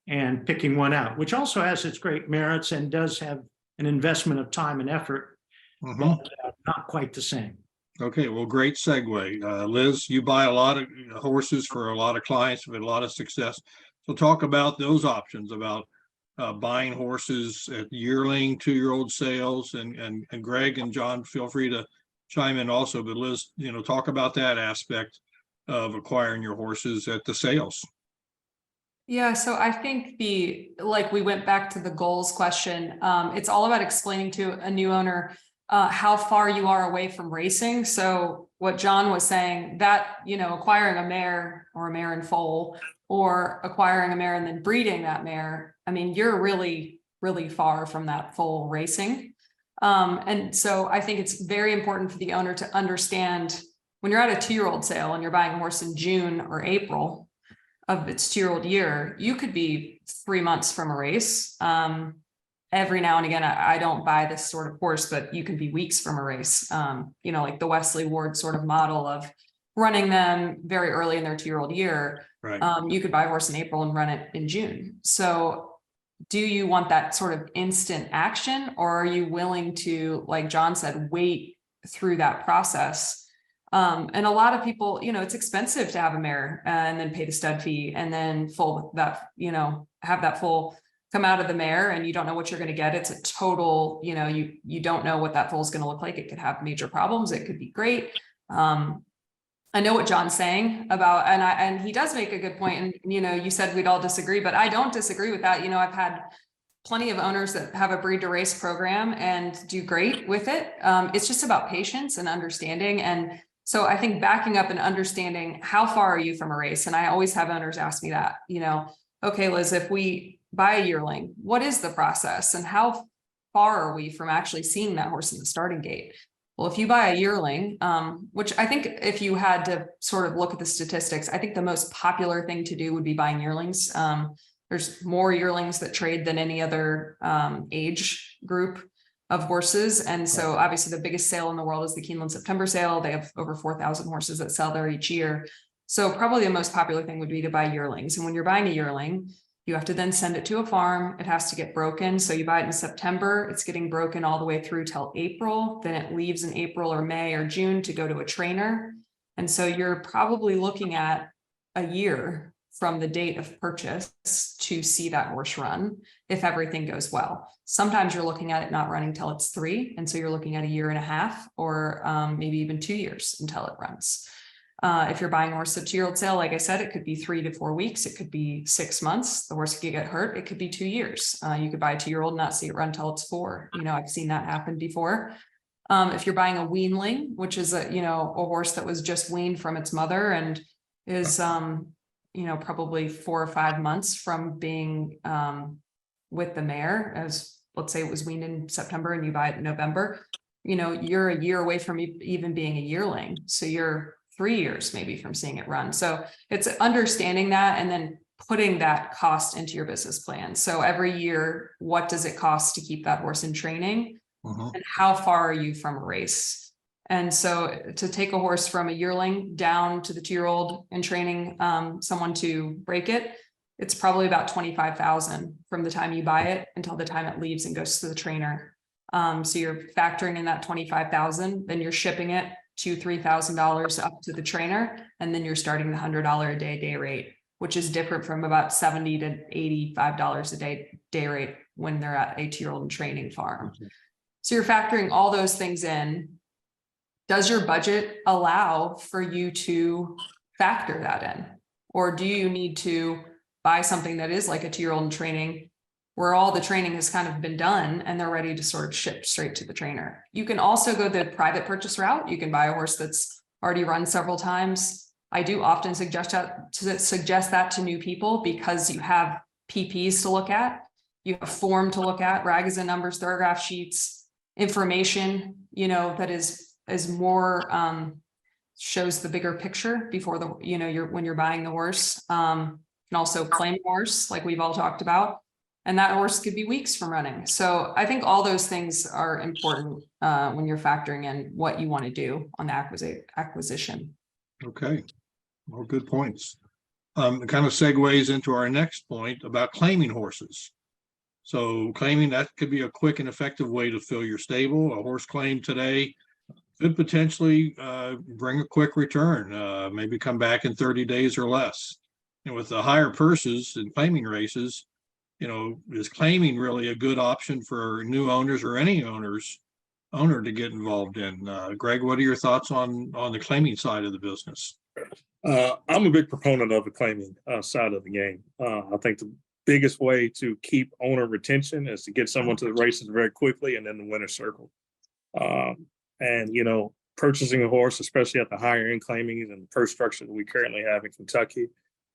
and picking one out, which also has its great merits and does have an investment of time and effort, but not quite the same. Okay, well, great segue. Liz, you buy a lot of horses for a lot of clients, with a lot of success. So talk about those options, about buying horses at yearling, 2-year-old sales, and Greg and John, feel free to chime in also. But Liz, talk about that aspect of acquiring your horses at the sales. Yeah, so I think we went back to the goals question. It's all about explaining to a new owner how far you are away from racing. So what John was saying, that, acquiring a mare or a mare and foal, or acquiring a mare and then breeding that mare, I mean, you're really, really far from that foal racing. And so I think it's very important for the owner to understand when you're at a 2-year-old sale and you're buying a horse in June or April, of its 2-year-old year, you could be 3 months from a race. Every now and again, I don't buy this sort of horse, but you can be weeks from a race. Like the Wesley Ward sort of model of running them very early in their 2-year-old year. Right. You could buy a horse in April and run it in June. So do you want that sort of instant action, or are you willing to, like John said, wait through that process? And a lot of people, it's expensive to have a mare and then pay the stud fee and then have that full come out of the mare, and you don't know what you're going to get. It's a total, you don't know what that foal is going to look like. It could have major problems. It could be great. I know what John's saying about, and he does make a good point. And, you said we'd all disagree, but I don't disagree with that. I've had plenty of owners that have a breed to race program and do great with it. It's just about patience and understanding. And so I think backing up and understanding how far are you from a race? And I always have owners ask me that, okay, Liz, if we buy a yearling, what is the process and how far are we from actually seeing that horse in the starting gate? Well, if you buy a yearling, which I think if you had to sort of look at the statistics, I think the most popular thing to do would be buying yearlings. There's more yearlings that trade than any other age group of horses. And so obviously the biggest sale in the world is the Keeneland September sale. They have over 4,000 horses that sell there each year. So probably the most popular thing would be to buy yearlings. And when you're buying a yearling, you have to then send it to a farm. It has to get broken. So you buy it in September, it's getting broken all the way through till April. Then it leaves in April or May or June to go to a trainer. And so you're probably looking at a year from the date of purchase to see that horse run, if everything goes well. Sometimes you're looking at it not running till it's 3. And so you're looking at a 1.5 years or maybe even 2 years until it runs. If you're buying a horse at 2-year-old sale, like I said, it could be 3 to 4 weeks. It could be 6 months. The horse could get hurt. It could be 2 years. You could buy a 2-year-old and not see it run till it's 4. I've seen that happen before. If you're buying a weanling, which is a horse that was just weaned from its mother and is, probably 4 or 5 months from being with the mare, as let's say it was weaned in September and you buy it in November, you're a year away from even being a yearling. So you're 3 years maybe from seeing it run. So it's understanding that and then putting that cost into your business plan. So every year, what does it cost to keep that horse in training? And how far are you from a race? And so to take a horse from a yearling down to the 2-year-old in training, someone to break it, it's probably about $25,000 from the time you buy it until the time it leaves and goes to the trainer. So you're factoring in that $25,000, then you're shipping it $2,000-3,000 up to the trainer, and then you're starting the $100 a day rate, which is different from about $70 to $85 a day rate when they're at a 2-year-old in training farm. So you're factoring all those things in. Does your budget allow for you to factor that in? Or do you need to buy something that is like a 2-year-old in training where all the training has kind of been done and they're ready to sort of ship straight to the trainer? You can also go the private purchase route. You can buy a horse that's already run several times. I do often suggest that to new people because you have PPs to look at. You have form to look at, rags and numbers, thoroughgraph sheets, information, that is more shows the bigger picture before the when you're buying the horse, and also claim horse like we've all talked about, and that horse could be weeks from running. So I think all those things are important when you're factoring in what you want to do on the acquisition. Okay, well, good points. It kind of segues into our next point about claiming horses. So claiming, that could be a quick and effective way to fill your stable. A horse claim today could potentially bring a quick return, maybe come back in 30 days or less. And with the higher purses and claiming races, is claiming really a good option for new owners or any owner to get involved in? Greg, what are your thoughts on the claiming side of the business? I'm a big proponent of the claiming side of the game. I think the biggest way to keep owner retention is to get someone to the races very quickly and then the winner's circle. And purchasing a horse, especially at the higher end claimings and the purse structure that we currently have in Kentucky,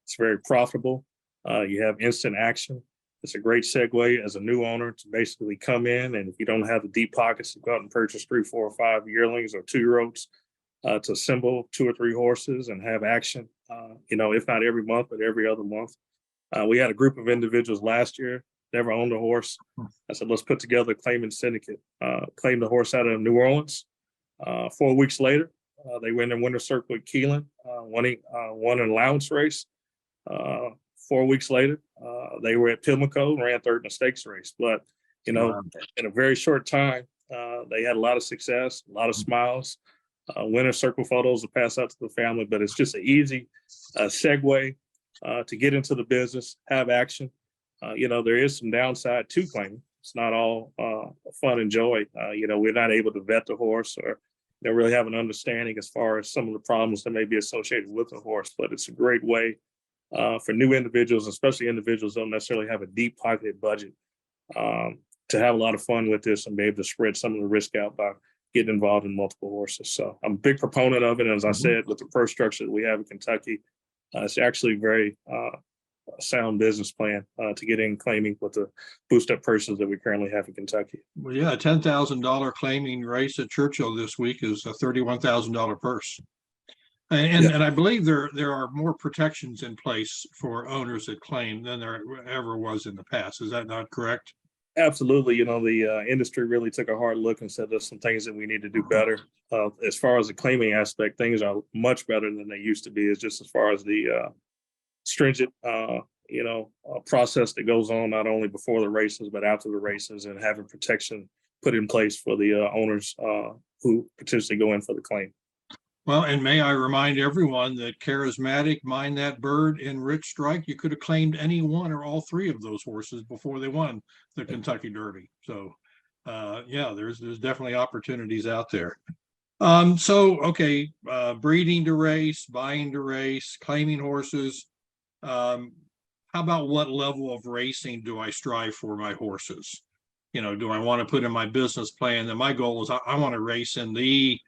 it's very profitable. You have instant action. It's a great segue as a new owner to basically come in, and if you don't have the deep pockets to go out and purchase 3, 4, or 5 yearlings or 2-year-olds, to assemble 2 or 3 horses and have action, if not every month, but every other month. We had a group of individuals last year, never owned a horse. I said, let's put together a claiming syndicate, claimed the horse out of New Orleans. 4 weeks later, they went in Winter Circle at Keelan, won an allowance race. 4 weeks later, they were at Pimlico and ran third in a stakes race. But, in a very short time, they had a lot of success, a lot of smiles, Winter Circle photos to pass out to the family. But it's just an easy segue to get into the business, have action. There is some downside to claiming. It's not all fun and joy. We're not able to vet the horse or really have an understanding as far as some of the problems that may be associated with the horse. But it's a great way for new individuals, especially individuals who don't necessarily have a deep pocketed budget, to have a lot of fun with this and be able to spread some of the risk out by getting involved in multiple horses. So I'm a big proponent of it. And as I said, with the purse structure that we have in Kentucky, it's actually very sound business plan to get in claiming with the boost up purses that we currently have in Kentucky. Well, yeah, a $10,000 claiming race at Churchill this week is a $31,000 purse. And I believe there are more protections in place for owners that claim than there ever was in the past. Is that not correct? Absolutely. The industry really took a hard look and said there's some things that we need to do better. As far as the claiming aspect, things are much better than they used to be. It's just as far as the stringent, process that goes on not only before the races, but after the races, and having protection put in place for the owners who potentially go in for the claim. Well, and may I remind everyone that Charismatic, Mind That Bird, and Rich Strike, you could have claimed any one or all 3 of those horses before they won the Kentucky Derby. So, there's definitely opportunities out there. Breeding to race, buying to race, claiming horses. How about what level of racing do I strive for my horses? Do I want to put in my business plan that my goal is I want to race in the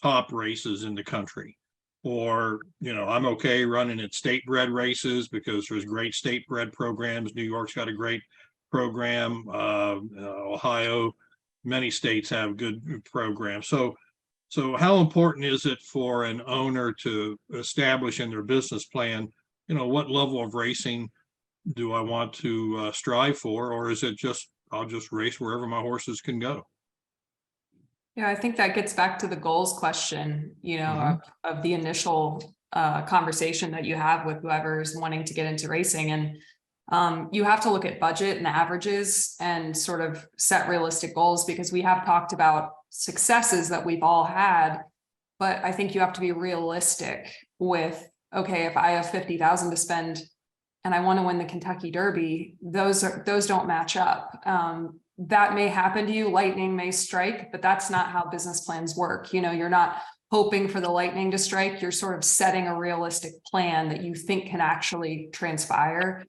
top races in the country, or I'm okay running at state bred races because there's great state bred programs. New York's got a great program. Ohio, many states have good programs. So how important is it for an owner to establish in their business plan, what level of racing do I want to strive for, or is it just I'll just race wherever my horses can go? Yeah, I think that gets back to the goals question, of the initial conversation that you have with whoever's wanting to get into racing. And you have to look at budget and averages and sort of set realistic goals, because we have talked about successes that we've all had, but I think you have to be realistic with, okay, if I have 50,000 to spend and I want to win the Kentucky Derby, those don't match up. That may happen to you, lightning may strike, but that's not how business plans work. You're not hoping for the lightning to strike, you're sort of setting a realistic plan that you think can actually transpire.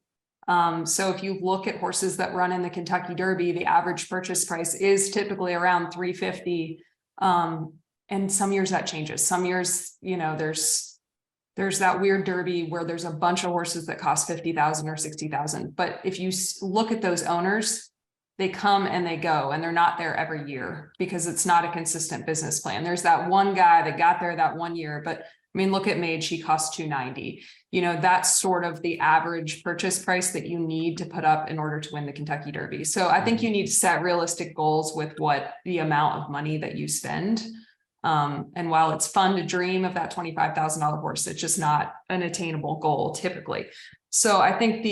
So if you look at horses that run in the Kentucky Derby, the average purchase price is typically around $350. And some years that changes. Some years, there's that weird derby where there's a bunch of horses that cost 50,000 or 60,000. But if you look at those owners, they come and they go, and they're not there every year because it's not a consistent business plan. There's that one guy that got there that one year, but look at Maid, she cost $290. That's sort of the average purchase price that you need to put up in order to win the Kentucky Derby. So I think you need to set realistic goals with what the amount of money that you spend. And while it's fun to dream of that $25,000 horse, it's just not an attainable goal typically. So I think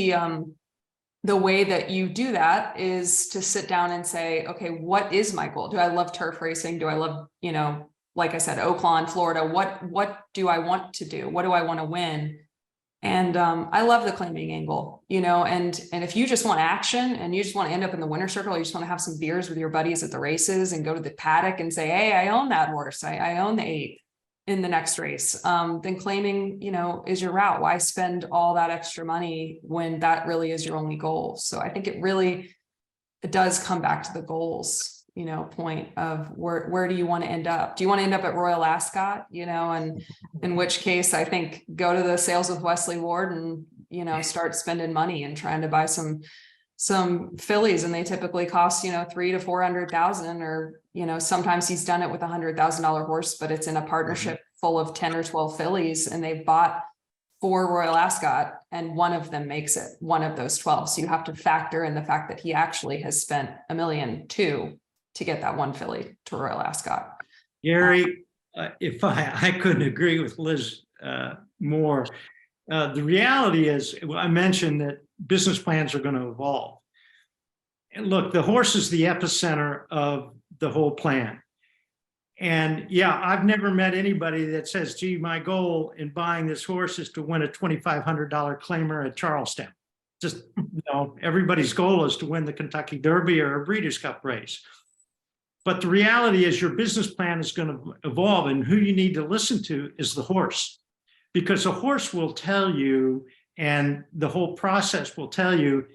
the way that you do that is to sit down and say, okay, what is my goal? Do I love turf racing? Do I love, like I said, Oaklawn, Florida? What do I want to do? What do I want to win? And I love the claiming angle, and if you just want action and you just want to end up in the winner's circle, or you just want to have some beers with your buddies at the races and go to the paddock and say, hey, I own that horse. I own the 8 in the next race. Then claiming, is your route. Why spend all that extra money when that really is your only goal? So I think it does come back to the goals, point of where do you want to end up? Do you want to end up at Royal Ascot, and in which case I think go to the Sales with Wesley Ward and, start spending money and trying to buy some fillies, and they typically cost, $300,000 to $400,000, or, sometimes he's done it with $100,000 horse, but it's in a partnership full of 10 or 12 fillies, and they bought 4 Royal Ascot, and one of them makes it, one of those 12. So you have to factor in the fact that he actually has spent $1.2 million to get that one filly to Royal Ascot. Gary, if I couldn't agree with Liz more. The reality is, I mentioned that business plans are going to evolve. And look, the horse is the epicenter of the whole plan. And yeah, I've never met anybody that says, gee, my goal in buying this horse is to win a $2,500 claimer at Charlestown. Just, everybody's goal is to win the Kentucky Derby or a Breeders' Cup race. But the reality is your business plan is going to evolve, and who you need to listen to is the horse, because the horse will tell you, and the whole process will tell you,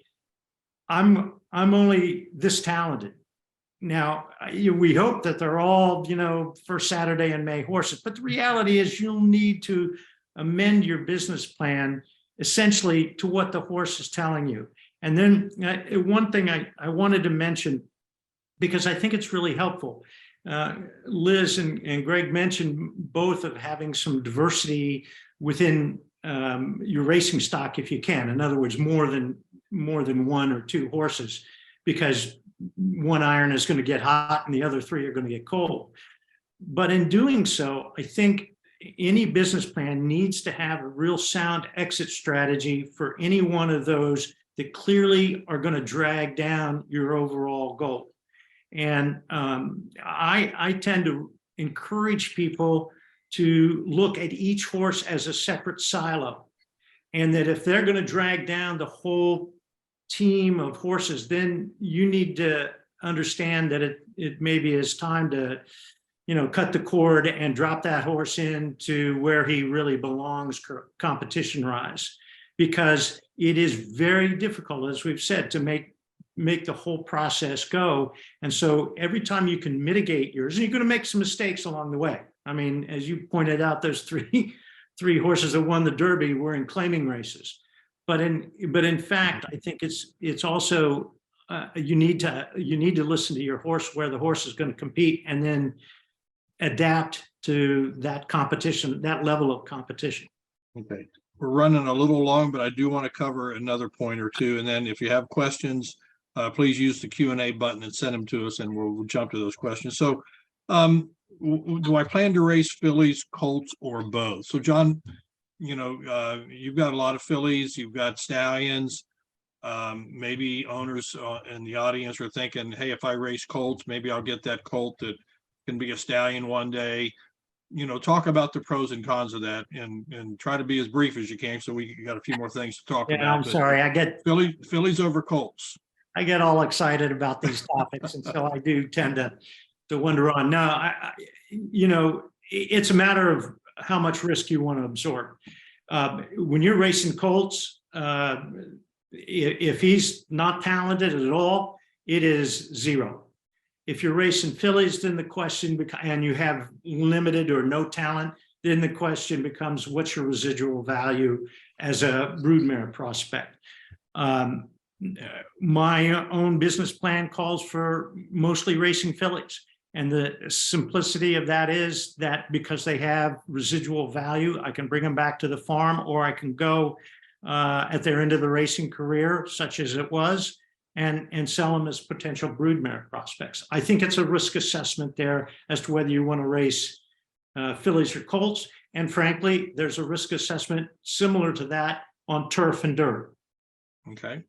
I'm only this talented. Now, we hope that they're all, first Saturday in May horses, but the reality is you'll need to amend your business plan essentially to what the horse is telling you. And then one thing I wanted to mention, because I think it's really helpful. Liz and Greg mentioned both of having some diversity within your racing stock, if you can. In other words, more than 1 or 2 horses, because one iron is going to get hot and the other 3 are going to get cold. But in doing so, I think any business plan needs to have a real sound exit strategy for any one of those that clearly are going to drag down your overall goal. And I tend to encourage people to look at each horse as a separate silo, and that if they're going to drag down the whole team of horses, then you need to understand that it maybe is time to, cut the cord and drop that horse into where he really belongs, competition-wise, because it is very difficult, as we've said, to make the whole process go. And so every time you can mitigate yours, and you're going to make some mistakes along the way. I mean, as you pointed out, those three horses that won the Derby were in claiming races. But in fact, I think it's also you need to listen to your horse, where the horse is going to compete, and then adapt to that competition, that level of competition. Okay, we're running a little long, but I do want to cover another point or two. And then if you have questions, please use the Q&A button and send them to us, and we'll jump to those questions. So do I plan to race fillies, colts, or both? So John, you've got a lot of fillies, you've got stallions. Maybe owners in the audience are thinking, hey, if I race colts, maybe I'll get that colt that can be a stallion one day. Talk about the pros and cons of that, and try to be as brief as you can, so we got a few more things to talk about. I'm sorry, I get fillies over colts. I get all excited about these topics, and so I do tend to wander on. No, it's a matter of how much risk you want to absorb. When you're racing colts, if he's not talented at all, it is 0. If you're racing fillies, then the question, and you have limited or no talent, then the question becomes, what's your residual value as a broodmare prospect? My own business plan calls for mostly racing fillies. And the simplicity of that is that because they have residual value, I can bring them back to the farm, or I can go at their end of the racing career, such as it was, and sell them as potential broodmare prospects. I think it's a risk assessment there as to whether you want to race fillies or colts. And frankly, there's a risk assessment similar to that on turf and dirt. Okay.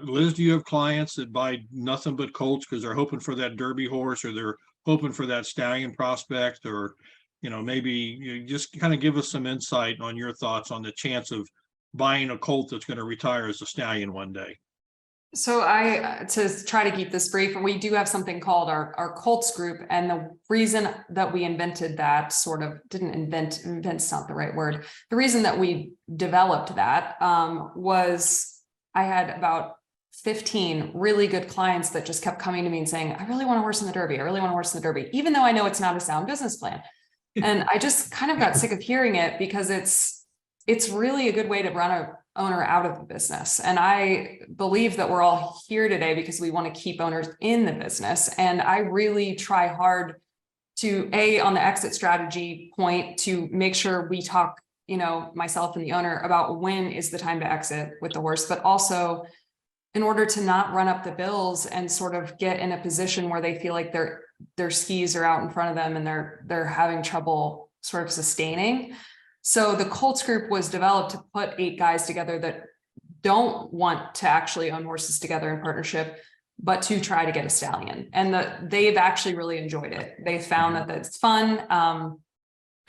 Liz, do you have clients that buy nothing but colts because they're hoping for that Derby horse, or they're hoping for that stallion prospect, or, maybe you just kind of give us some insight on your thoughts on the chance of buying a colt that's going to retire as a stallion one day? So to try to keep this brief, we do have something called our Colts group. And the reason that we invented that, sort of didn't invent's not the right word. The reason that we developed that was I had about 15 really good clients that just kept coming to me and saying, I really want a horse in the Derby. I really want a horse in the Derby, even though I know it's not a sound business plan. And I just kind of got sick of hearing it, because it's really a good way to run an owner out of the business. And I believe that we're all here today because we want to keep owners in the business. And I really try hard on the exit strategy point, to make sure we talk, myself and the owner, about when is the time to exit with the horse, but also in order to not run up the bills and sort of get in a position where they feel like their skis are out in front of them and they're having trouble sort of sustaining. So the Colts group was developed to put 8 guys together that don't want to actually own horses together in partnership, but to try to get a stallion. And they've actually really enjoyed it. They found that it's fun.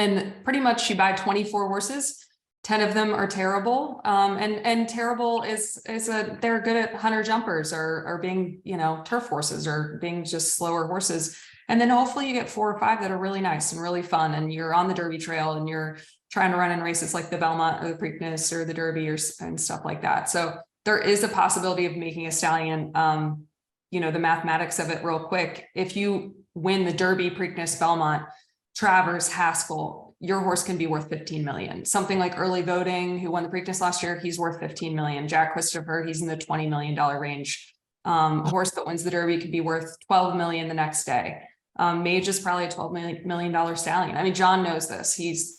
And pretty much you buy 24 horses, 10 of them are terrible. And terrible they're good at hunter jumpers or being, turf horses or being just slower horses. And then hopefully you get 4 or 5 that are really nice and really fun. And you're on the Derby trail and you're trying to run in races like the Belmont or the Preakness or the Derby and stuff like that. So there is a possibility of making a stallion. The mathematics of it real quick. If you win the Derby, Preakness, Belmont, Travers, Haskell, your horse can be worth 15 million. Something like Early Voting, who won the Preakness last year, he's worth 15 million. Jack Christopher, he's in the $20 million range. A horse that wins the Derby could be worth 12 million the next day. Mage is probably a $12 million stallion. I mean, John knows this. He's,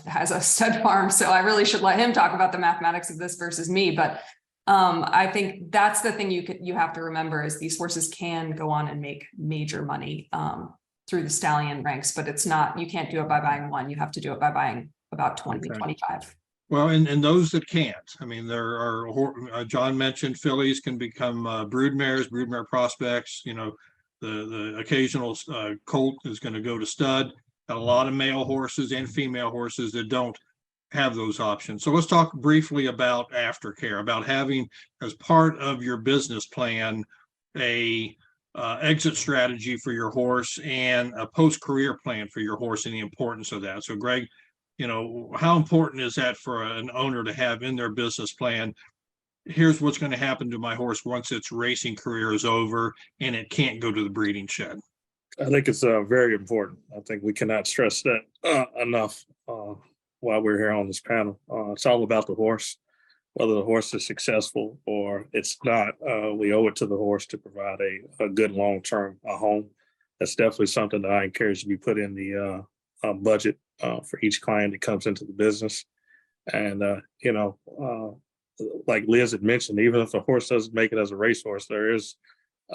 has a stud farm. So I really should let him talk about the mathematics of this versus me. But I think that's the thing you have to remember is these horses can go on and make major money through the stallion ranks, but you can't do it by buying one. You have to do it by buying about 20, 25. Well, and those that can't, I mean, there are, John mentioned fillies can become broodmare prospects, the occasional colt is going to go to stud. A lot of male horses and female horses that don't have those options. So let's talk briefly about aftercare, about having as part of your business plan a exit strategy for your horse and a post-career plan for your horse and the importance of that. So Greg, how important is that for an owner to have in their business plan? Here's what's going to happen to my horse once its racing career is over and it can't go to the breeding shed. I think it's very important. I think we cannot stress that enough while we're here on this panel. It's all about the horse. Whether the horse is successful or it's not, we owe it to the horse to provide a good long-term home. That's definitely something that I encourage to be put in the budget for each client that comes into the business. And, like Liz had mentioned, even if the horse doesn't make it as a racehorse, there is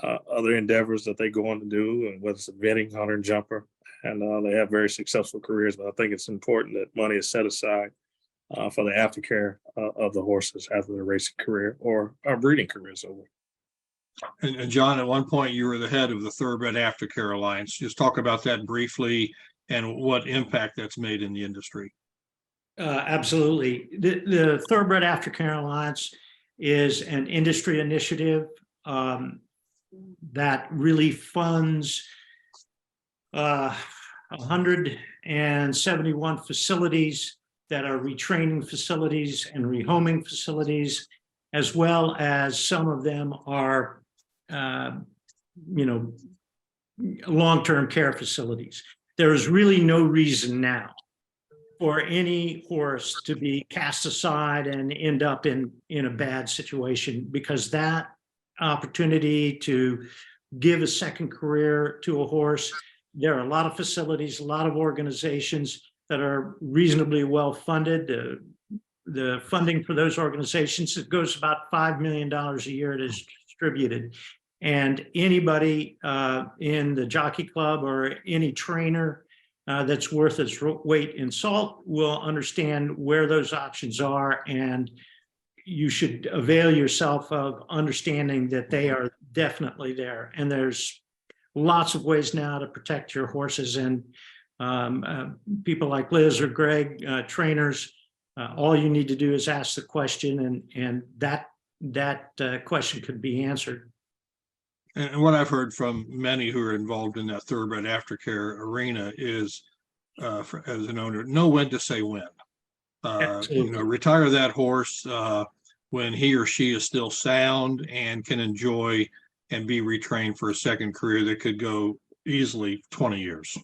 other endeavors that they go on to do, and whether it's eventing, hunter, and jumper, and they have very successful careers. But I think it's important that money is set aside for the aftercare of the horses after their racing career or our breeding career is over. And John, at one point you were the head of the Thoroughbred Aftercare Alliance. Just talk about that briefly and what impact that's made in the industry. Absolutely. The Thoroughbred Aftercare Alliance is an industry initiative that really funds 171 facilities that are retraining facilities and rehoming facilities, as well as some of them are, long-term care facilities. There is really no reason now for any horse to be cast aside and end up in a bad situation, because that opportunity to give a second career to a horse, there are a lot of facilities, a lot of organizations that are reasonably well funded. The funding for those organizations, it goes about $5 million a year. It is distributed. And anybody in the Jockey Club or any trainer that's worth its weight in salt will understand where those options are, and you should avail yourself of understanding that they are definitely there. And there's lots of ways now to protect your horses, and people like Liz or Greg, trainers, all you need to do is ask the question, and that question could be answered. And what I've heard from many who are involved in that thoroughbred aftercare arena is, as an owner, know when to say when. Retire that horse when he or she is still sound and can enjoy and be retrained for a second career that could go easily 20 years.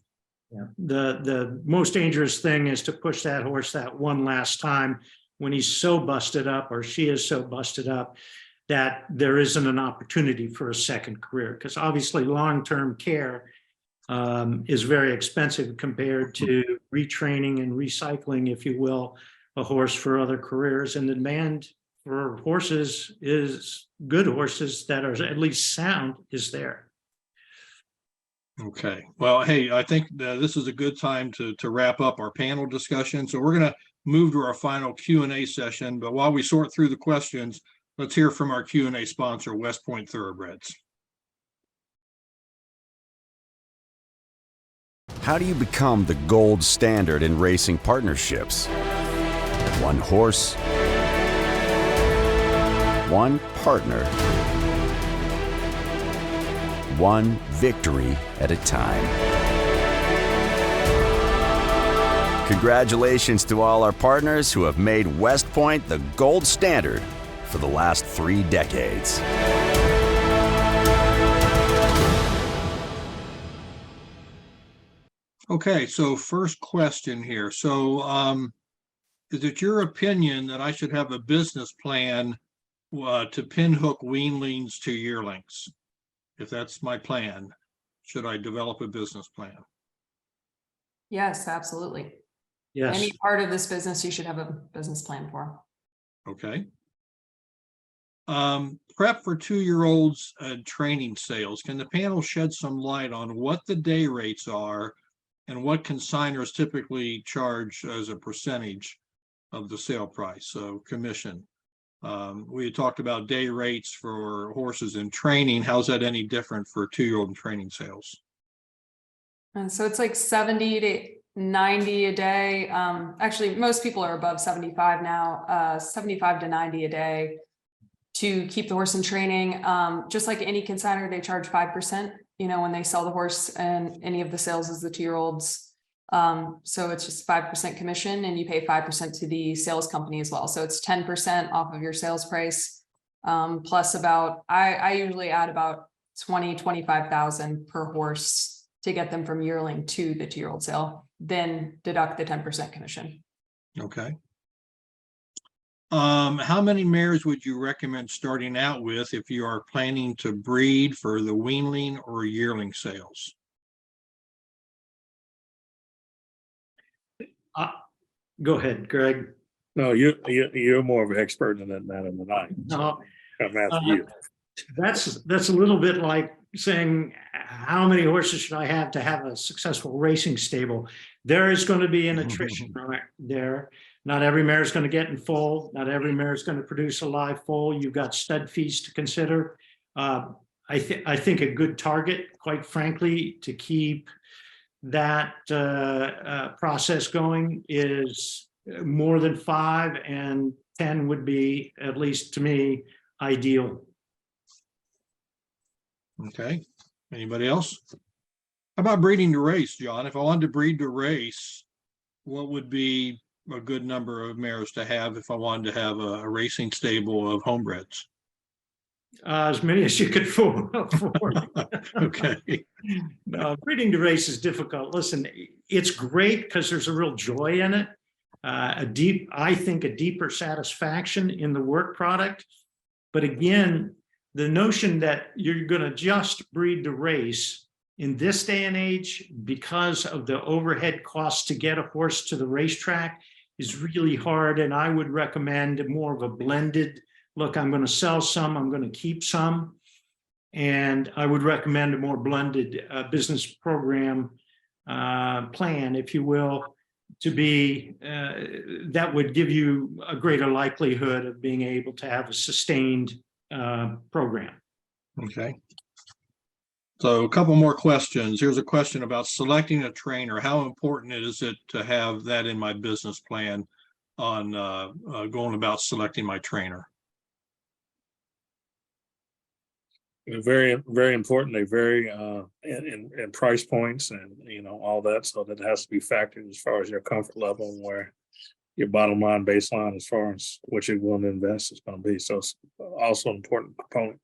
Yeah. The most dangerous thing is to push that horse that one last time when he's so busted up or she is so busted up that there isn't an opportunity for a second career, because obviously long-term care is very expensive compared to retraining and recycling, if you will, a horse for other careers. And the demand for horses is good horses that are at least sound is there. Okay, well, hey, I think this is a good time to wrap up our panel discussion. So we're going to move to our final Q&A session. But while we sort through the questions, let's hear from our Q&A sponsor, West Point Thoroughbreds. How do you become the gold standard in racing partnerships? One horse, one partner, one victory at a time. Congratulations to all our partners who have made West Point the gold standard for the last 3 decades. Okay, so first question here. So is it your opinion that I should have a business plan to pinhook weanlings to yearlings? If that's my plan, should I develop a business plan? Yes, absolutely. Yes. Any part of this business you should have a business plan for. Okay. Prep for 2-year-olds and training sales. Can the panel shed some light on what the day rates are and what consigners typically charge as a percentage of the sale price, so commission? We had talked about day rates for horses in training. How's that any different for 2-year-old and training sales? And so it's like 70 to 90 a day. Actually, most people are above 75 now, 75 to 90 a day to keep the horse in training. Just like any consignor, they charge 5%, when they sell the horse, and any of the sales is the 2-year-olds. So it's just 5% commission, and you pay 5% to the sales company as well. So it's 10% off of your sales price. Plus I usually add about 25,000 per horse to get them from yearling to the 2-year-old sale, then deduct the 10% commission. Okay. How many mares would you recommend starting out with if you are planning to breed for the weanling or yearling sales? Go ahead, Greg. No, you're more of an expert in that matter than I am. No, I'm asking you. that's a little bit like saying, how many horses should I have to have a successful racing stable? There is going to be an attrition there. Not every mare is going to get in foal. Not every mare is going to produce a live foal. You've got stud fees to consider. I think a good target, quite frankly, to keep that process going is more than 5, and 10 would be, at least to me, ideal. Okay. Anybody else? How about breeding to race, John? If I wanted to breed to race, what would be a good number of mares to have if I wanted to have a racing stable of homebreds? As many as you could afford. Okay. No, breeding to race is difficult. Listen, it's great because there's a real joy in it. I think a deeper satisfaction in the work product. But again, the notion that you're going to just breed to race in this day and age, because of the overhead costs to get a horse to the racetrack, is really hard. And I would recommend more of a blended look. I'm going to sell some, I'm going to keep some. And I would recommend a more blended business program plan, if you will, to be, that would give you a greater likelihood of being able to have a sustained program. Okay. So a couple more questions. Here's a question about selecting a trainer. How important is it to have that in my business plan on going about selecting my trainer? Very, very important. They vary in price points and all that. So that has to be factored as far as your comfort level and where your bottom line baseline as far as what you're willing to invest is going to be. So it's also an important component.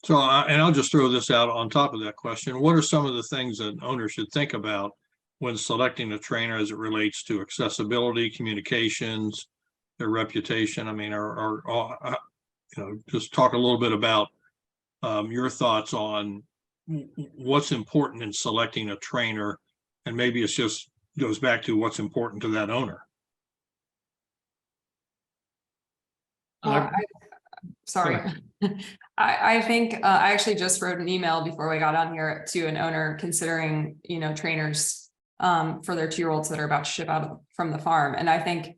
So, and I'll just throw this out on top of that question. What are some of the things that owners should think about when selecting a trainer as it relates to accessibility, communications, their reputation? I mean, just talk a little bit about your thoughts on what's important in selecting a trainer, and maybe it's just goes back to what's important to that owner. Well, sorry. I think I actually just wrote an email before we got on here to an owner considering, trainers for their 2-year-olds that are about to ship out from the farm. And I think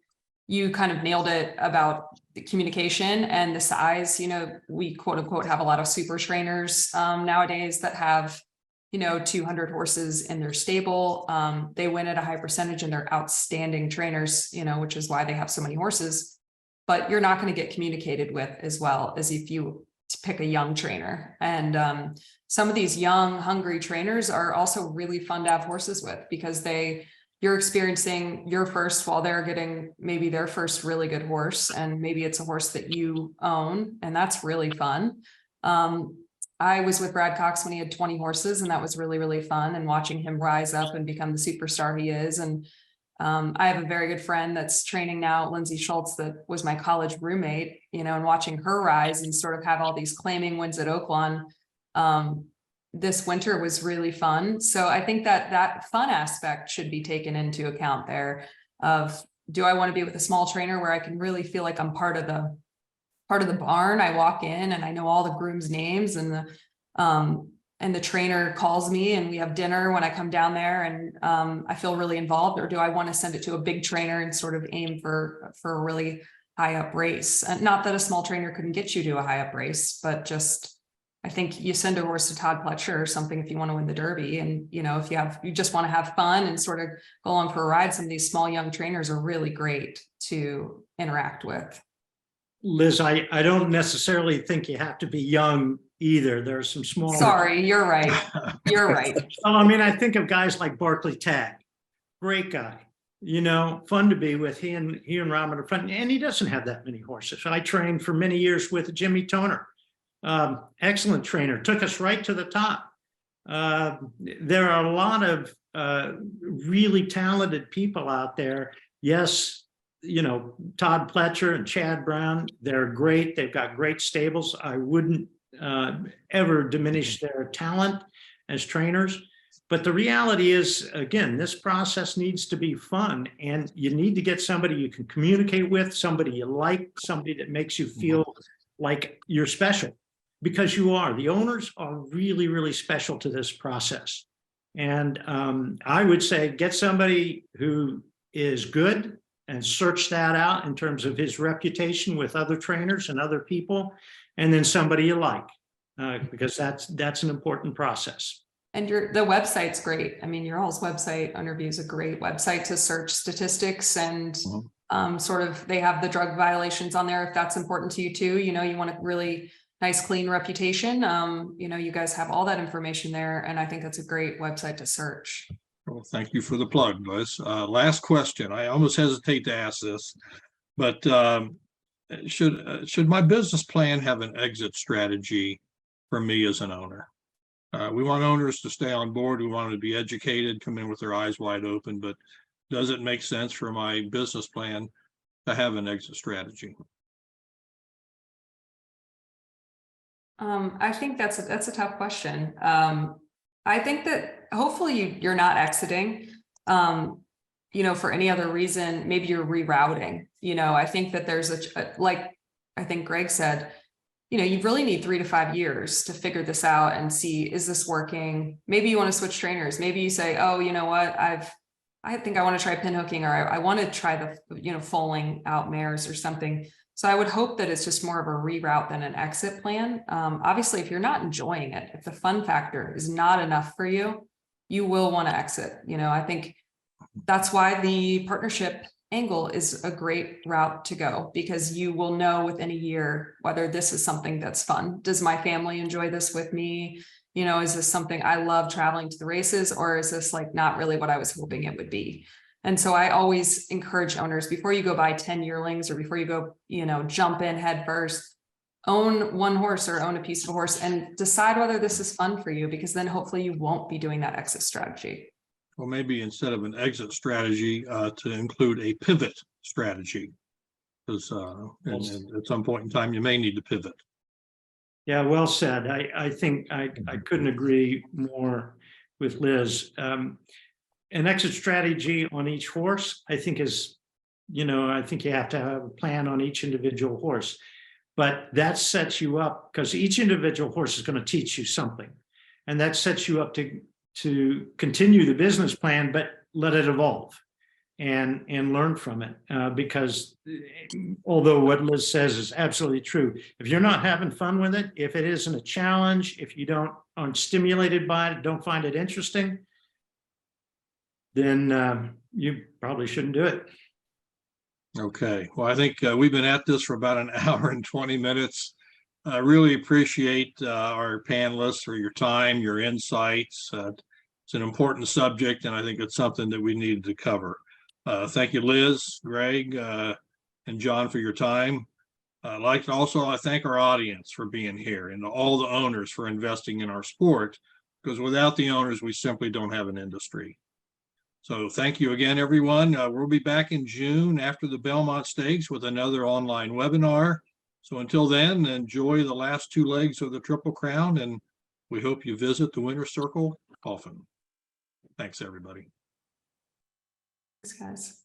you kind of nailed it about the communication and the size. We quote unquote have a lot of super trainers nowadays that have 200 horses in their stable. They win at a high percentage and they're outstanding trainers, which is why they have so many horses. But you're not going to get communicated with as well as if you pick a young trainer. And some of these young, hungry trainers are also really fun to have horses with, because you're experiencing your first while they're getting maybe their first really good horse. And maybe it's a horse that you own, and that's really fun. I was with Brad Cox when he had 20 horses, and that was really, really fun. And watching him rise up and become the superstar he is. And I have a very good friend that's training now, Lindsay Schultz, that was my college roommate, and watching her rise and sort of have all these claiming wins at Oaklawn this winter was really fun. So I think that fun aspect should be taken into account there of, do I want to be with a small trainer where I can really feel like I'm part of the barn? I walk in and I know all the grooms' names, and the trainer calls me and we have dinner when I come down there, and I feel really involved? Or do I want to send it to a big trainer and sort of aim for a really high up race? And not that a small trainer couldn't get you to a high up race, but just, I think you send a horse to Todd Pletcher or something if you want to win the Derby. And, if you just want to have fun and sort of go along for a ride, some of these small young trainers are really great to interact with. Liz, I don't necessarily think you have to be young either. There's some small. Sorry, you're right. You're right. I think of guys like Barkley Tagg, great guy, fun to be with. He and Robin are fun, and he doesn't have that many horses. I trained for many years with Jimmy Toner, excellent trainer, took us right to the top. There are a lot of really talented people out there. Yes. Todd Pletcher and Chad Brown, they're great. They've got great stables. I wouldn't ever diminish their talent as trainers. But the reality is, again, this process needs to be fun, and you need to get somebody you can communicate with, somebody you like, somebody that makes you feel like you're special, because you are. The owners are really, really special to this process. And I would say get somebody who is good and search that out in terms of his reputation with other trainers and other people, and then somebody you like, because that's an important process. And the website's great. Your all's website, Ownerview, is a great website to search statistics, and sort of, they have the drug violations on there if that's important to you too. You want a really nice, clean reputation. You guys have all that information there, and I think that's a great website to search. Well, thank you for the plug, Liz. Last question. I almost hesitate to ask this, but should my business plan have an exit strategy for me as an owner? We want owners to stay on board. We want them to be educated, come in with their eyes wide open, but does it make sense for my business plan to have an exit strategy? I think that's a tough question. I think that hopefully you're not exiting, for any other reason. Maybe you're rerouting. I think that there's like I think Greg said, you really need 3 to 5 years to figure this out and see, is this working? Maybe you want to switch trainers. Maybe you say, oh, you know what, I think I want to try pin hooking, or I want to try the foaling out mares or something. So I would hope that it's just more of a reroute than an exit plan. Obviously, if you're not enjoying it, if the fun factor is not enough for you, you will want to exit. I think that's why the partnership angle is a great route to go, because you will know within a year whether this is something that's fun. Does my family enjoy this with me? Is this something I love traveling to the races, or is this like not really what I was hoping it would be? And so I always encourage owners, before you go buy 10 yearlings, or before you go, jump in head first, own one horse or own a piece of a horse and decide whether this is fun for you, because then hopefully you won't be doing that exit strategy. Well, maybe instead of an exit strategy, to include a pivot strategy, because at some point in time, you may need to pivot. Yeah, well said. I think I couldn't agree more with Liz. An exit strategy on each horse, I think is, I think you have to have a plan on each individual horse. But that sets you up, because each individual horse is going to teach you something. And that sets you up to continue the business plan, but let it evolve and learn from it. Because although what Liz says is absolutely true, if you're not having fun with it, if it isn't a challenge, if you aren't stimulated by it, don't find it interesting, then you probably shouldn't do it. Okay, well, I think we've been at this for about an hour and 20 minutes. I really appreciate our panelists for your time, your insights. It's an important subject, and I think it's something that we needed to cover. Thank you, Liz, Greg, and John, for your time. I'd like to also thank our audience for being here, and all the owners for investing in our sport, because without the owners, we simply don't have an industry. So thank you again, everyone. We'll be back in June after the Belmont Stakes with another online webinar. So until then, enjoy the last 2 legs of the Triple Crown, and we hope you visit the Winner's Circle often. Thanks, everybody. Thanks, guys.